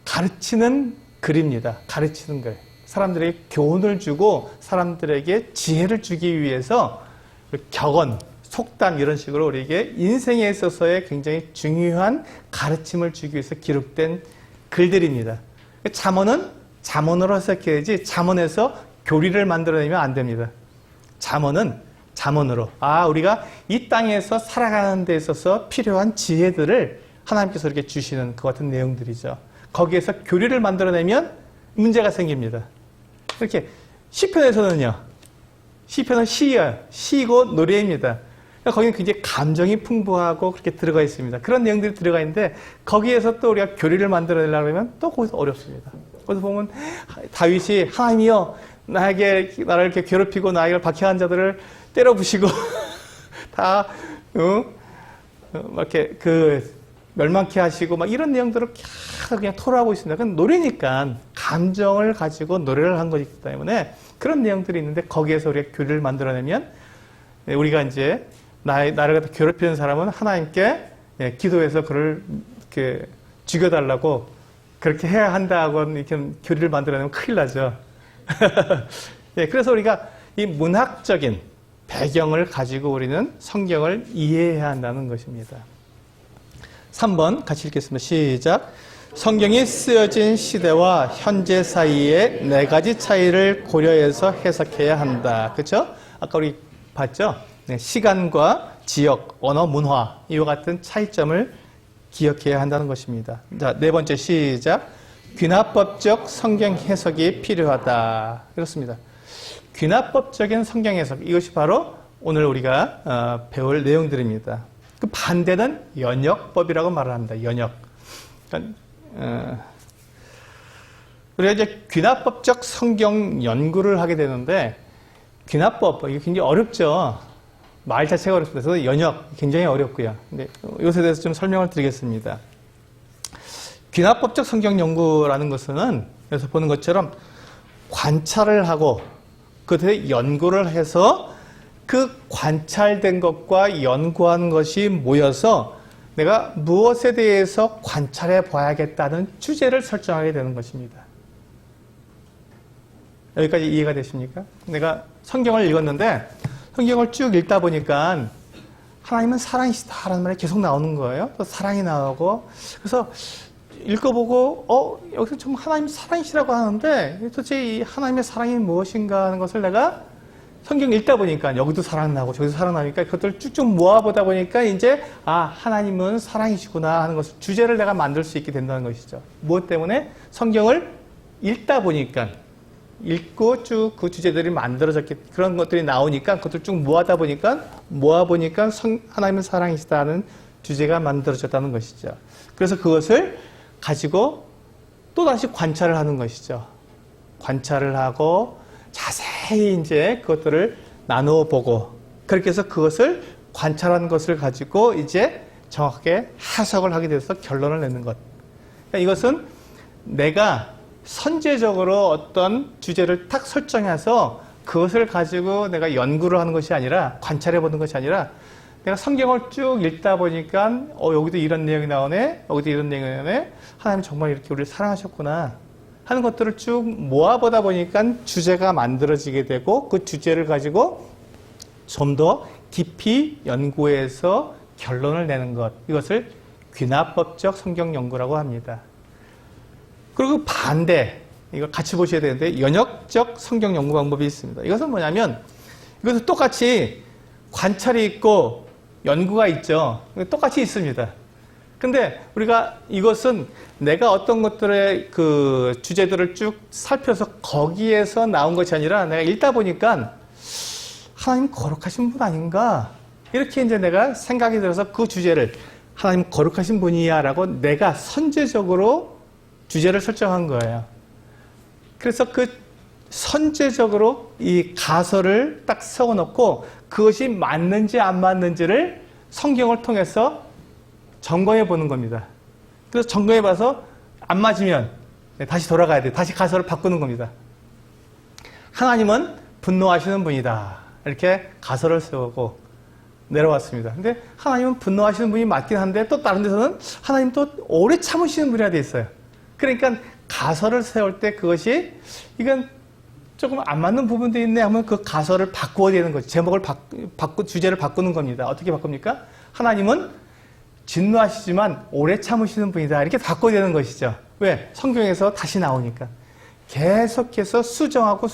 가르치는 글입니다. 가르치는 글. 사람들에게 교훈을 주고 사람들에게 지혜를 주기 위해서 격언, 속담 이런 식으로 우리에게 인생에 있어서의 굉장히 중요한 가르침을 주기 위해서 기록된 글들입니다. 잠언은 잠언으로 해석해야지 잠언에서 교리를 만들어내면 안 됩니다. 잠언은 잠언으로 우리가 이 땅에서 살아가는 데 있어서 필요한 지혜들을 하나님께서 이렇게 주시는 그 같은 내용들이죠. 거기에서 교리를 만들어내면 문제가 생깁니다. 이렇게 시편에서는요. 시편은 시예요. 시고 노래입니다. 거기는 굉장히 감정이 풍부하고 그렇게 들어가 있습니다. 그런 내용들이 들어가 있는데 거기에서 또 우리가 교리를 만들어내려고 하면 또 거기서 어렵습니다. 거기서 보면 다윗이 하나님이여 나를 이렇게 괴롭히고 나를 박해한 자들을 때려 부시고 다 이렇게 멸망케 하시고 막 이런 내용들을 계속 그냥 토로하고 있습니다. 그건 노래니까 감정을 가지고 노래를 한 것이기 때문에 그런 내용들이 있는데 거기에서 우리가 교리를 만들어내면 우리가 이제 나를 괴롭히는 사람은 하나님께 기도해서 그를 이렇게 죽여달라고 그렇게 해야 한다고 이렇게 교리를 만들어내면 큰일 나죠. 그래서 우리가 이 문학적인 배경을 가지고 우리는 성경을 이해해야 한다는 것입니다. 3번 같이 읽겠습니다. 시작. 성경이 쓰여진 시대와 현재 사이에 4가지 차이를 고려해서 해석해야 한다. 그렇죠? 아까 우리 봤죠? 시간과 지역, 언어, 문화 이와 같은 차이점을 기억해야 한다는 것입니다. 자, 4번째 시작. 귀납법적 성경 해석이 필요하다. 그렇습니다. 귀납법적인 성경 해석 이것이 바로 오늘 우리가 배울 내용들입니다. 그 반대는 연역법이라고 말을 합니다. 연역. 그러니까, 우리가 이제 귀납법적 성경 연구를 하게 되는데 귀납법 이게 굉장히 어렵죠. 말 자체가 어렵습니다. 그래서 연역 굉장히 어렵고요. 근데 이것에 대해서 좀 설명을 드리겠습니다. 귀납법적 성경 연구라는 것은 여기서 보는 것처럼 관찰을 하고 그것에 연구를 해서 그 관찰된 것과 연구한 것이 모여서 내가 무엇에 대해서 관찰해 봐야겠다는 주제를 설정하게 되는 것입니다. 여기까지 이해가 되십니까? 내가 성경을 읽었는데 성경을 쭉 읽다 보니까 하나님은 사랑이시다라는 말이 계속 나오는 거예요. 또 사랑이 나오고 그래서 읽어보고 여기서 좀 하나님 사랑이시라고 하는데 도대체 이 하나님의 사랑이 무엇인가 하는 것을 내가 성경 읽다 보니까 여기도 사랑 나고 저기도 사랑 나니까 그것들을 쭉쭉 모아보다 보니까 이제 하나님은 사랑이시구나 하는 것을 주제를 내가 만들 수 있게 된다는 것이죠. 무엇 때문에? 성경을 읽다 보니까 읽고 쭉 그 주제들이 만들어졌기 그런 것들이 나오니까 그것들 쭉 모아보니까 하나님은 사랑이시다는 주제가 만들어졌다는 것이죠. 그래서 그것을 가지고 또 다시 관찰을 하는 것이죠. 관찰을 하고 자세히 이제 그것들을 나누어 보고 그렇게 해서 그것을 관찰한 것을 가지고 이제 정확하게 해석을 하게 돼서 결론을 내는 것. 그러니까 이것은 내가 선제적으로 어떤 주제를 딱 설정해서 그것을 가지고 내가 연구를 하는 것이 아니라 관찰해 보는 것이 아니라 내가 성경을 쭉 읽다 보니까 여기도 이런 내용이 나오네 여기도 이런 내용이 나오네 하나님 정말 이렇게 우리를 사랑하셨구나 하는 것들을 쭉 모아보다 보니까 주제가 만들어지게 되고 그 주제를 가지고 좀 더 깊이 연구해서 결론을 내는 것 이것을 귀납법적 성경 연구라고 합니다. 그리고 반대, 이거 같이 보셔야 되는데, 연역적 성경 연구 방법이 있습니다. 이것은 뭐냐면, 이것은 똑같이 관찰이 있고 연구가 있죠. 똑같이 있습니다. 근데 우리가 이것은 내가 어떤 것들의 그 주제들을 쭉 살펴서 거기에서 나온 것이 아니라 내가 읽다 보니까 하나님 거룩하신 분 아닌가? 이렇게 이제 내가 생각이 들어서 그 주제를 하나님 거룩하신 분이야 라고 내가 선제적으로 주제를 설정한 거예요. 그래서 그 선제적으로 이 가설을 딱 세워놓고 그것이 맞는지 안 맞는지를 성경을 통해서 점검해 보는 겁니다. 그래서 점검해 봐서 안 맞으면 다시 돌아가야 돼요. 다시 가설을 바꾸는 겁니다. 하나님은 분노하시는 분이다. 이렇게 가설을 세우고 내려왔습니다. 근데 하나님은 분노하시는 분이 맞긴 한데 또 다른 데서는 하나님 또 오래 참으시는 분이라 돼 있어요. 그러니까 가설을 세울 때 그것이 이건 조금 안 맞는 부분도 있네 하면 그 가설을 바꾸어야 되는 거죠. 제목을 주제를 바꾸는 겁니다. 어떻게 바꿉니까? 하나님은 진노하시지만 오래 참으시는 분이다. 이렇게 바꿔야 되는 것이죠. 왜? 성경에서 다시 나오니까. 계속해서 수정하고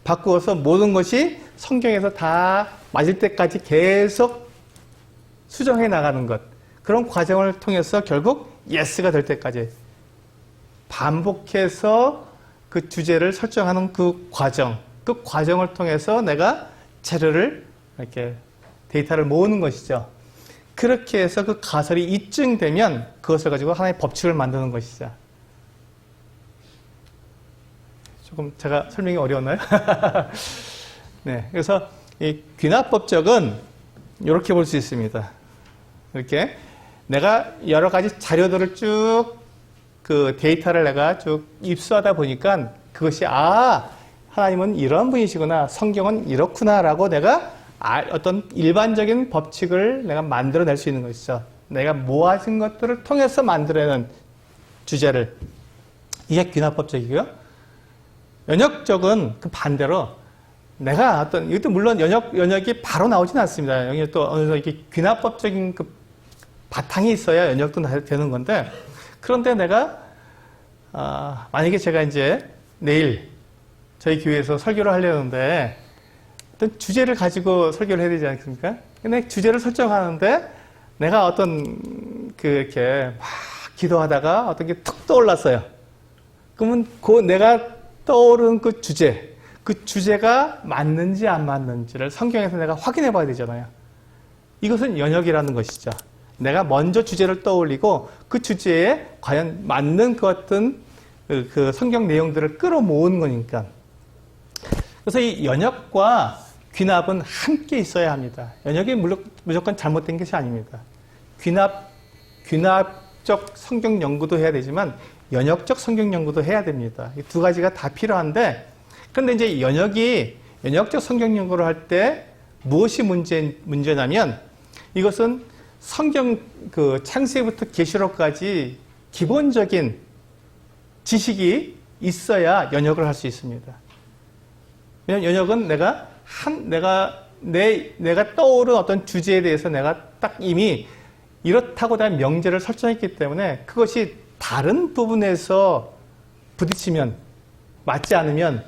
바꾸어서 모든 것이 성경에서 다 맞을 때까지 계속 수정해 나가는 것. 그런 과정을 통해서 결국 예스가 될 때까지 반복해서 그 주제를 설정하는 그 과정을 통해서 내가 자료를 이렇게 데이터를 모으는 것이죠. 그렇게 해서 그 가설이 입증되면 그것을 가지고 하나의 법칙을 만드는 것이죠. 조금 제가 설명이 어려웠나요? 네, 그래서 이 귀납법적은 이렇게 볼 수 있습니다. 이렇게 내가 여러 가지 자료들을 쭉 그 데이터를 내가 쭉 입수하다 보니까 그것이 하나님은 이런 분이시구나, 성경은 이렇구나라고 내가 어떤 일반적인 법칙을 내가 만들어낼 수 있는 것이죠. 내가 모아진 것들을 통해서 만들어내는 주제를. 이게 귀납법적이고요. 연역적은 그 반대로 내가 이것도 물론 연역이 바로 나오진 않습니다. 여기 또 어느 정도 이렇게 귀납법적인 그 바탕이 있어야 연역도 되는 건데, 그런데 내가 만약에 제가 이제 내일 저희 교회에서 설교를 하려는데 어떤 주제를 가지고 설교를 해야 되지 않습니까? 근데 주제를 설정하는데 내가 이렇게 막 기도하다가 어떤 게 툭 떠올랐어요. 그러면 내가 떠오른 그 주제가 맞는지 안 맞는지를 성경에서 내가 확인해 봐야 되잖아요. 이것은 연역이라는 것이죠. 내가 먼저 주제를 떠올리고 그 주제에 과연 맞는 그 어떤 그 성경 내용들을 끌어모으는 거니까. 그래서 이 연역과 귀납은 함께 있어야 합니다. 연역이 무조건 잘못된 것이 아닙니다. 귀납적 성경 연구도 해야 되지만 연역적 성경 연구도 해야 됩니다. 이 두 가지가 다 필요한데, 그런데 이제 연역적 성경 연구를 할 때 무엇이 문제냐면 이것은 성경 그 창세기부터 계시록까지 기본적인 지식이 있어야 연역을 할 수 있습니다. 왜냐하면 연역은 내가 떠오른 어떤 주제에 대해서 내가 딱 이미 이렇다고 다 명제를 설정했기 때문에 그것이 다른 부분에서 부딪히면, 맞지 않으면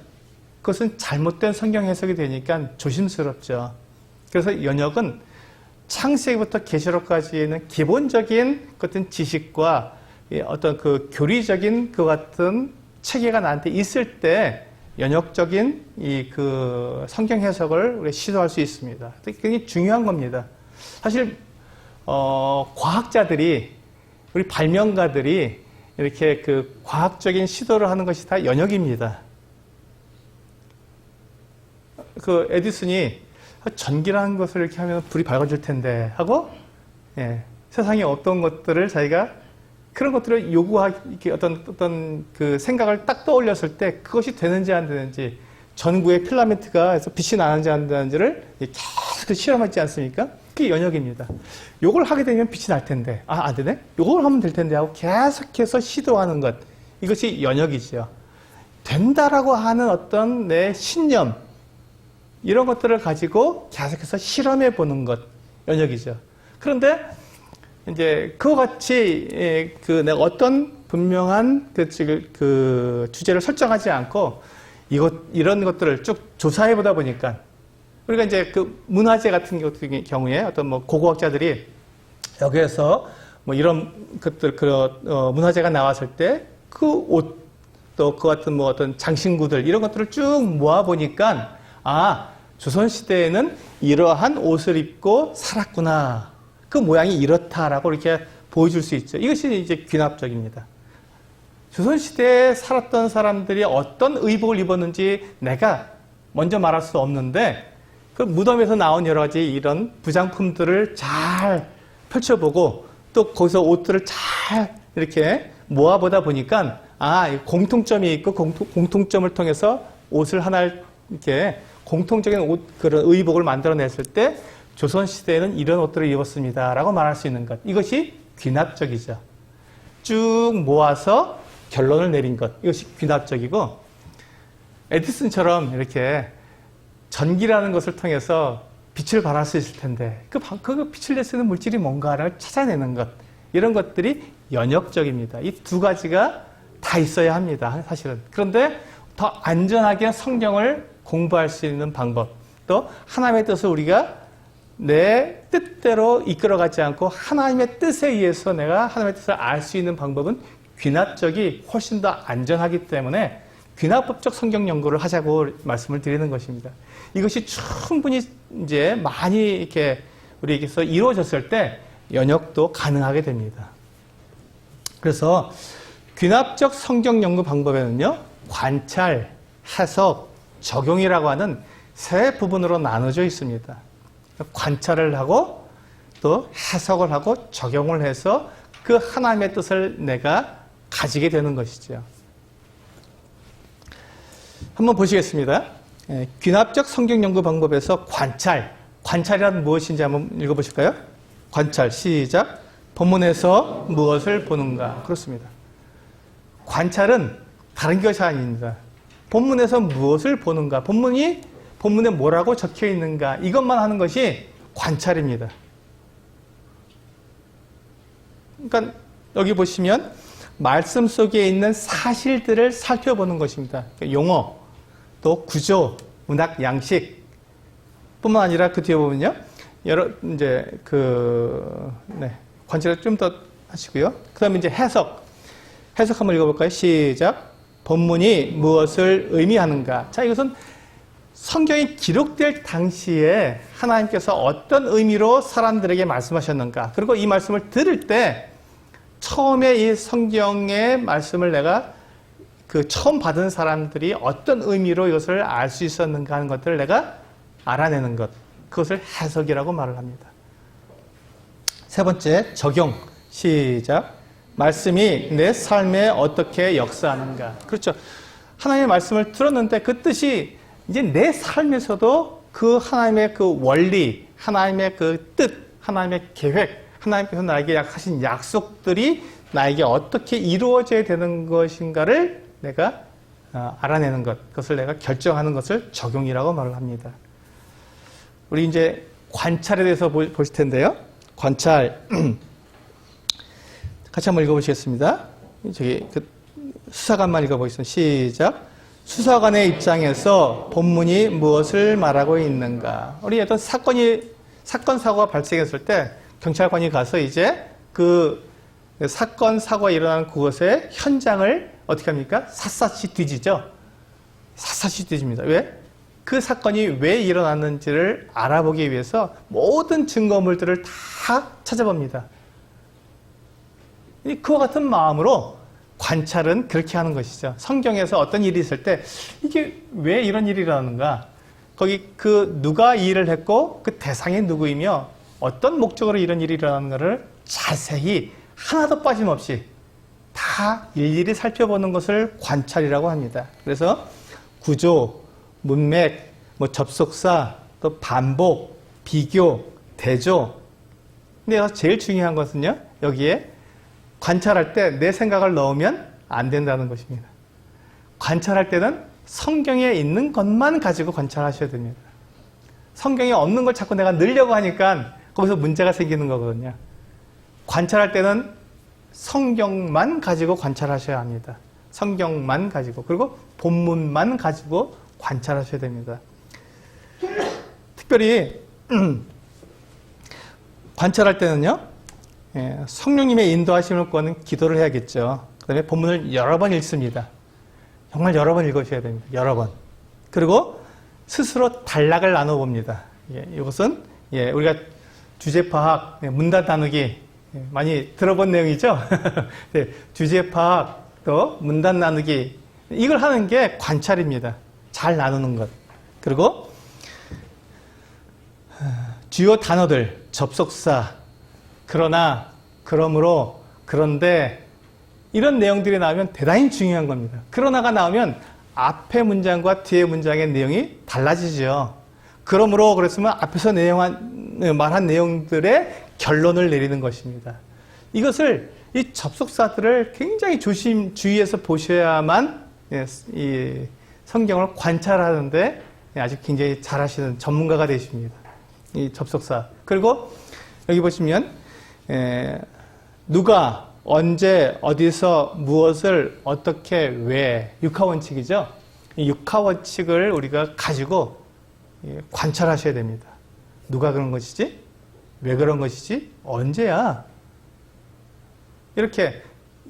그것은 잘못된 성경 해석이 되니까 조심스럽죠. 그래서 연역은 창세기부터 계시록까지는 기본적인 어떤 지식과 어떤 그 교리적인 그 같은 체계가 나한테 있을 때 연역적인 그 성경 해석을 우리 시도할 수 있습니다. 굉장히 중요한 겁니다. 사실 과학자들이, 우리 발명가들이 이렇게 그 과학적인 시도를 하는 것이 다 연역입니다. 그 에디슨이 전기라는 것을 이렇게 하면 불이 밝아질 텐데 하고, 세상에 어떤 것들을 자기가 그런 것들을 이렇게 어떤 그 생각을 딱 떠올렸을 때 그것이 되는지 안 되는지, 전구에 필라멘트가 해서 빛이 나는지 안 나는지를 계속 실험하지 않습니까? 그게 연역입니다. 요걸 하게 되면 빛이 날 텐데, 안 되네? 요걸 하면 될 텐데 하고 계속해서 시도하는 것. 이것이 연역이죠. 된다라고 하는 어떤 내 신념, 이런 것들을 가지고 계속해서 실험해 보는 것, 연역이죠. 그런데 이제 그와 같이 내가 어떤 분명한 그 주제를 설정하지 않고 이런 것들을 쭉 조사해 보다 보니까 우리가 이제 그 문화재 같은 경우에 어떤 뭐 고고학자들이 여기에서 뭐 이런 것들 문화재가 나왔을 때 그 옷 또 그 같은 뭐 어떤 장신구들 이런 것들을 쭉 모아 보니까 조선 시대에는 이러한 옷을 입고 살았구나. 그 모양이 이렇다라고 이렇게 보여줄 수 있죠. 이것이 이제 귀납적입니다. 조선시대에 살았던 사람들이 어떤 의복을 입었는지 내가 먼저 말할 수 없는데 그 무덤에서 나온 여러 가지 이런 부장품들을 잘 펼쳐보고 또 거기서 옷들을 잘 이렇게 모아보다 보니까 공통점이 있고 공통점을 통해서 옷을 하나를 이렇게 공통적인 그런 의복을 만들어냈을 때 조선시대에는 이런 옷들을 입었습니다 라고 말할 수 있는 것. 이것이 귀납적이죠. 쭉 모아서 결론을 내린 것. 이것이 귀납적이고 에디슨처럼 이렇게 전기라는 것을 통해서 빛을 발할 수 있을 텐데 그 빛을 낼 수 있는 물질이 뭔가를 찾아내는 것. 이런 것들이 연역적입니다. 이 두 가지가 다 있어야 합니다. 사실은. 그런데 더 안전하게 성경을 공부할 수 있는 방법, 또 하나님의 뜻을 우리가 내 뜻대로 이끌어가지 않고 하나님의 뜻에 의해서 내가 하나님의 뜻을 알 수 있는 방법은 귀납적이 훨씬 더 안전하기 때문에 귀납법적 성경 연구를 하자고 말씀을 드리는 것입니다. 이것이 충분히 이제 많이 이렇게 우리에게서 이루어졌을 때 연역도 가능하게 됩니다. 그래서 귀납적 성경 연구 방법에는요, 관찰, 해석, 적용이라고 하는 세 부분으로 나눠져 있습니다. 관찰을 하고 또 해석을 하고 적용을 해서 그 하나님의 뜻을 내가 가지게 되는 것이죠. 한번 보시겠습니다. 귀납적 성경 연구 방법에서 관찰이란 무엇인지 한번 읽어보실까요? 관찰, 시작. 본문에서 무엇을 보는가? 그렇습니다. 관찰은 다른 것이 아닙니다. 본문에서 무엇을 보는가? 본문에 뭐라고 적혀 있는가? 이것만 하는 것이 관찰입니다. 그러니까 여기 보시면 말씀 속에 있는 사실들을 살펴보는 것입니다. 용어, 또 구조, 문학 양식 뿐만 아니라 그 뒤에 보면요. 관찰을 좀 더 하시고요. 그 다음에 이제 해석 한번 읽어볼까요? 시작. 본문이 무엇을 의미하는가? 자, 이것은 성경이 기록될 당시에 하나님께서 어떤 의미로 사람들에게 말씀하셨는가? 그리고 이 말씀을 들을 때 처음에 이 성경의 말씀을 내가 처음 받은 사람들이 어떤 의미로 이것을 알 수 있었는가 하는 것들을 내가 알아내는 것. 그것을 해석이라고 말을 합니다. 세 번째, 적용. 시작. 말씀이 내 삶에 어떻게 역사하는가. 그렇죠. 하나님의 말씀을 들었는데 그 뜻이 이제 내 삶에서도 그 하나님의 그 원리, 하나님의 그 뜻, 하나님의 계획, 하나님께서 나에게 하신 약속들이 나에게 어떻게 이루어져야 되는 것인가를 내가 알아내는 것, 그것을 내가 결정하는 것을 적용이라고 말을 합니다. 우리 이제 관찰에 대해서 보실 텐데요. 관찰. 같이 한번 읽어보시겠습니다. 수사관만 읽어보겠습니다. 시작. 수사관의 입장에서 본문이 무엇을 말하고 있는가. 우리 어떤 사건, 사고가 발생했을 때 경찰관이 가서 이제 그 사건, 사고가 일어나는 그곳의 현장을 어떻게 합니까? 샅샅이 뒤지죠. 샅샅이 뒤집니다. 왜? 그 사건이 왜 일어났는지를 알아보기 위해서 모든 증거물들을 다 찾아봅니다. 그와 같은 마음으로 관찰은 그렇게 하는 것이죠. 성경에서 어떤 일이 있을 때 이게 왜 이런 일이 일어나는가? 거기 누가 이 일을 했고 그 대상이 누구이며 어떤 목적으로 이런 일이 일어나는가를 자세히 하나도 빠짐없이 다 일일이 살펴보는 것을 관찰이라고 합니다. 그래서 구조, 문맥, 접속사, 또 반복, 비교, 대조. 근데 제일 중요한 것은요, 여기에 관찰할 때 내 생각을 넣으면 안 된다는 것입니다. 관찰할 때는 성경에 있는 것만 가지고 관찰하셔야 됩니다. 성경에 없는 걸 자꾸 내가 넣으려고 하니까 거기서 문제가 생기는 거거든요. 관찰할 때는 성경만 가지고 관찰하셔야 합니다. 성경만 가지고. 그리고 본문만 가지고 관찰하셔야 됩니다. 특별히 관찰할 때는요, 성령님의 인도하심을 구하는 기도를 해야겠죠. 그 다음에 본문을 여러 번 읽습니다. 정말 여러 번 읽으셔야 됩니다. 여러 번. 그리고 스스로 단락을 나눠봅니다. 이것은 우리가 주제 파악, 문단 나누기 많이 들어본 내용이죠. 주제 파악, 또 문단 나누기, 이걸 하는 게 관찰입니다. 잘 나누는 것. 그리고 주요 단어들, 접속사, 그러나, 그러므로, 그런데, 이런 내용들이 나오면 대단히 중요한 겁니다. 그러나가 나오면 앞에 문장과 뒤에 문장의 내용이 달라지죠. 그러므로 그랬으면 앞에서 말한 내용들의 결론을 내리는 것입니다. 이것을, 이 접속사들을 굉장히 주의해서 보셔야만 이 성경을 관찰하는데 아주 굉장히 잘하시는 전문가가 되십니다. 이 접속사. 그리고 여기 보시면 누가 언제 어디서 무엇을 어떻게 왜, 육하원칙이죠. 이 육하원칙을 우리가 가지고 관찰하셔야 됩니다. 누가 그런 것이지? 왜 그런 것이지? 언제야? 이렇게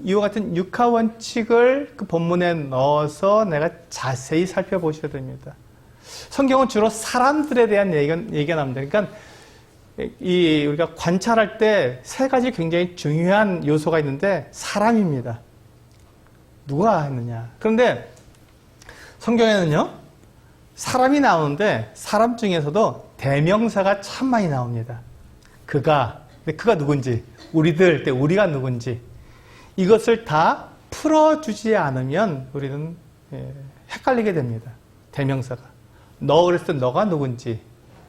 이와 같은 육하원칙을 그 본문에 넣어서 내가 자세히 살펴보셔야 됩니다. 성경은 주로 사람들에 대한 얘기가 나옵니다. 그러니까 우리가 관찰할 때 세 가지 굉장히 중요한 요소가 있는데 사람입니다. 누가 했느냐. 그런데 성경에는요, 사람이 나오는데 사람 중에서도 대명사가 참 많이 나옵니다. 그가 누군지, 우리들, 때 우리가 누군지, 이것을 다 풀어주지 않으면 우리는 헷갈리게 됩니다. 대명사가. 너 그랬을 때 너가 누군지,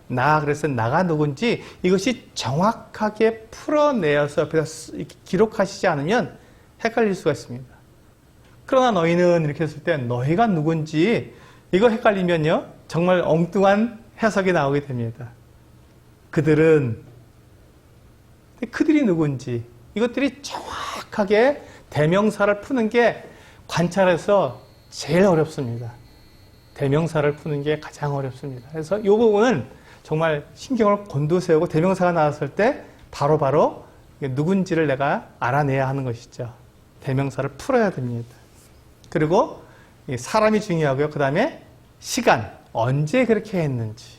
나 그랬을 때 나가 누군지, 이것이 정확하게 풀어내어서 옆에서 기록하시지 않으면 헷갈릴 수가 있습니다. 그러나 너희는 이렇게 했을 때 너희가 누군지, 이거 헷갈리면요, 정말 엉뚱한 해석이 나오게 됩니다. 그들이 누군지, 이것들이 정확하게 대명사를 푸는 게 관찰해서 제일 어렵습니다. 대명사를 푸는 게 가장 어렵습니다. 그래서 이 부분은 정말 신경을 곤두세우고 대명사가 나왔을 때 바로바로 누군지를 내가 알아내야 하는 것이죠. 대명사를 풀어야 됩니다. 그리고 사람이 중요하고요. 그 다음에 시간, 언제 그렇게 했는지,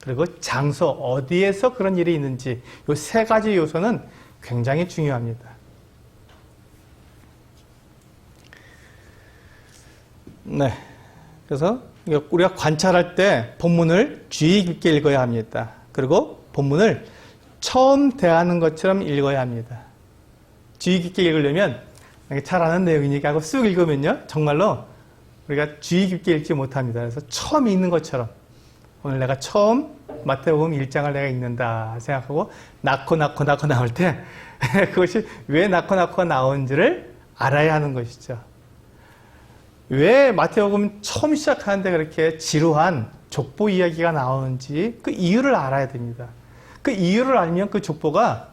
그리고 장소, 어디에서 그런 일이 있는지, 이 세 가지 요소는 굉장히 중요합니다. 네. 그래서 우리가 관찰할 때 본문을 주의 깊게 읽어야 합니다. 그리고 본문을 처음 대하는 것처럼 읽어야 합니다. 주의 깊게 읽으려면 잘 아는 내용이니까 하고 쑥 읽으면요, 정말로 우리가 주의 깊게 읽지 못합니다. 그래서 처음 읽는 것처럼, 오늘 내가 처음 마태복음 1장을 내가 읽는다 생각하고 낳고 나올 때 그것이 왜 낳고 나온지를 알아야 하는 것이죠. 왜 마태복음 처음 시작하는데 그렇게 지루한 족보 이야기가 나오는지 그 이유를 알아야 됩니다. 그 이유를 알면 그 족보가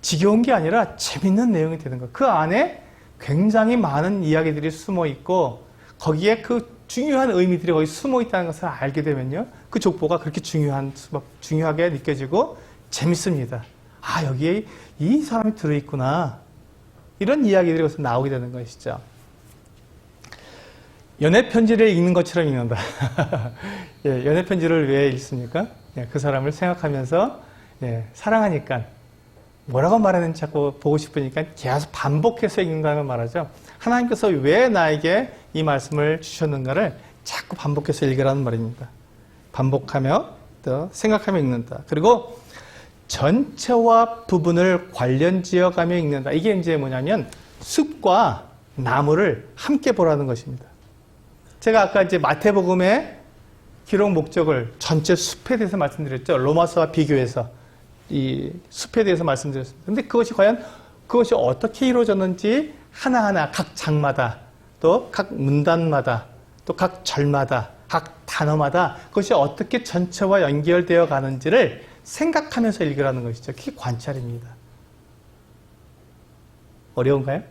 지겨운 게 아니라 재밌는 내용이 되는 거예요. 그 안에 굉장히 많은 이야기들이 숨어 있고 거기에 그 중요한 의미들이 거기 숨어 있다는 것을 알게 되면요, 그 족보가 그렇게 중요하게 느껴지고 재밌습니다. 아, 여기에 이 사람이 들어있구나, 이런 이야기들이 거기서 나오게 되는 것이죠. 연애편지를 읽는 것처럼 읽는다. 연애편지를 왜 읽습니까? 그 사람을 생각하면서 사랑하니까 뭐라고 말하는지 자꾸 보고 싶으니까 계속 반복해서 읽는다는 말하죠. 하나님께서 왜 나에게 이 말씀을 주셨는가를 자꾸 반복해서 읽으라는 말입니다. 반복하며 또 생각하며 읽는다. 그리고 전체와 부분을 관련 지어가며 읽는다. 이게 이제 뭐냐면 숲과 나무를 함께 보라는 것입니다. 제가 아까 이제 마태복음의 기록 목적을 전체 숲에 대해서 말씀드렸죠. 로마서와 비교해서 이 숲에 대해서 말씀드렸습니다. 근데 그것이 어떻게 이루어졌는지 하나하나 각 장마다, 또 각 문단마다, 또 각 절마다, 각 단어마다 그것이 어떻게 전체와 연결되어 가는지를 생각하면서 읽으라는 것이죠. 그게 관찰입니다. 어려운가요?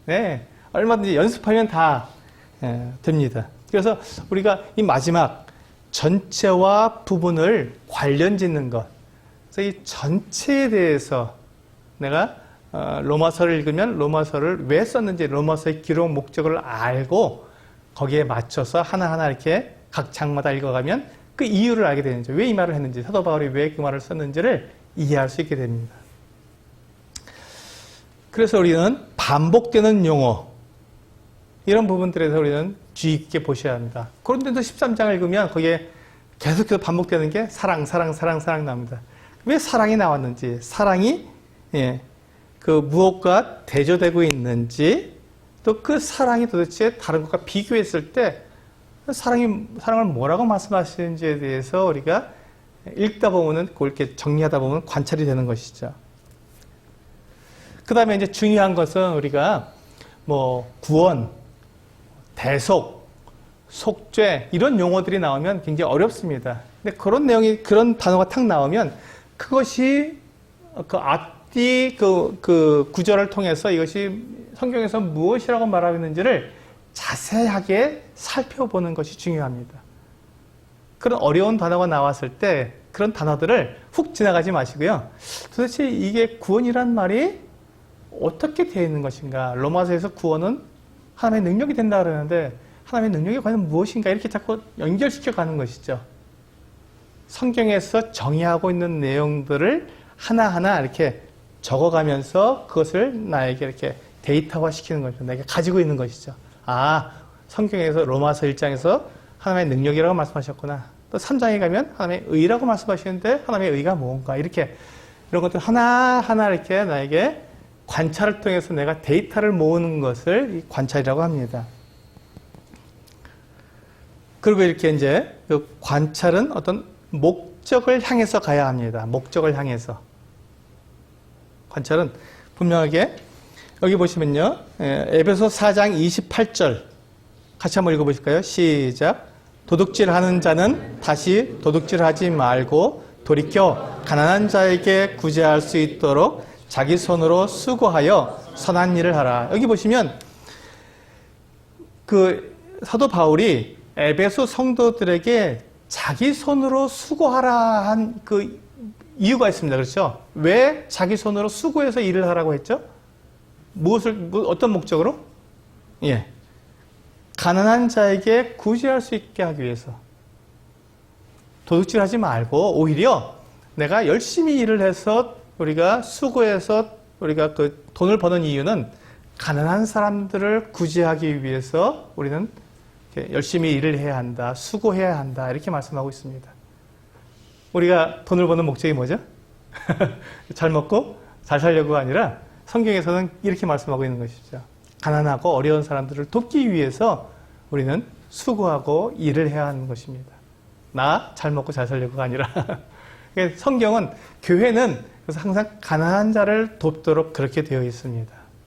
네, 얼마든지 연습하면 다 됩니다. 그래서 우리가 이 마지막 전체와 부분을 관련 짓는 것, 그래서 이 전체에 대해서 내가 로마서를 읽으면 로마서를 왜 썼는지 로마서의 기록 목적을 알고 거기에 맞춰서 하나하나 이렇게 각 장마다 읽어가면 그 이유를 알게 되는 거죠. 왜 이 말을 했는지, 사도 바울이 왜 그 말을 썼는지를 이해할 수 있게 됩니다. 그래서 우리는 반복되는 용어, 이런 부분들에 대해서 우리는 주의 깊게 보셔야 합니다. 고린도서 13장을 읽으면 거기에 계속해서 반복되는 게 사랑, 사랑, 사랑, 사랑 나옵니다. 왜 사랑이 나왔는지, 사랑이 그 무엇과 대조되고 있는지, 또 그 사랑이 도대체 다른 것과 비교했을 때 사랑을 뭐라고 말씀하시는지에 대해서 우리가 읽다 보면은 그렇게 정리하다 보면 관찰이 되는 것이죠. 그 다음에 이제 중요한 것은 우리가 뭐 구원, 대속, 속죄 이런 용어들이 나오면 굉장히 어렵습니다. 근데 그런 내용이 그런 단어가 탁 나오면 그것이 그 앞뒤 그 구절을 통해서 이것이 성경에서 무엇이라고 말하고 있는지를 자세하게 살펴보는 것이 중요합니다. 그런 어려운 단어가 나왔을 때 그런 단어들을 훅 지나가지 마시고요. 도대체 이게 구원이란 말이 어떻게 되어 있는 것인가? 로마서에서 구원은 하나님의 능력이 된다 그러는데 하나님의 능력이 과연 무엇인가? 이렇게 자꾸 연결시켜 가는 것이죠. 성경에서 정의하고 있는 내용들을 하나하나 이렇게 적어가면서 그것을 나에게 이렇게 데이터화 시키는 거죠. 내가 가지고 있는 것이죠. 아, 성경에서 로마서 1장에서 하나님의 능력이라고 말씀하셨구나. 또 3장에 가면 하나님의 의라고 말씀하시는데 하나님의 의가 뭔가 이렇게 이런 것들 하나하나 이렇게 나에게 관찰을 통해서 내가 데이터를 모으는 것을 이 관찰이라고 합니다. 그리고 이렇게 이제 그 관찰은 어떤 목적을 향해서 가야 합니다. 목적을 향해서. 관찰은 분명하게 여기 보시면요. 에베소 4장 28절 같이 한번 읽어보실까요? 시작. 도둑질하는 자는 다시 도둑질하지 말고 돌이켜 가난한 자에게 구제할 수 있도록 자기 손으로 수고하여 선한 일을 하라. 여기 보시면 그 사도 바울이 에베소 성도들에게 자기 손으로 수고하라 한 그 이유가 있습니다. 그렇죠? 왜 자기 손으로 수고해서 일을 하라고 했죠? 어떤 목적으로? 예. 가난한 자에게 구제할 수 있게 하기 위해서. 도둑질 하지 말고 오히려 내가 열심히 일을 해서 우리가 수고해서 우리가 그 돈을 버는 이유는 가난한 사람들을 구제하기 위해서 우리는 열심히 일을 해야 한다, 수고해야 한다, 이렇게 말씀하고 있습니다. 우리가 돈을 버는 목적이 뭐죠? 잘 먹고 잘 살려고가 아니라 성경에서는 이렇게 말씀하고 있는 것이죠. 가난하고 어려운 사람들을 돕기 위해서 우리는 수고하고 일을 해야 하는 것입니다. 나 잘 먹고 잘 살려고가 아니라 성경은, 교회는 그래서 항상 가난한 자를 돕도록 그렇게 되어 있습니다.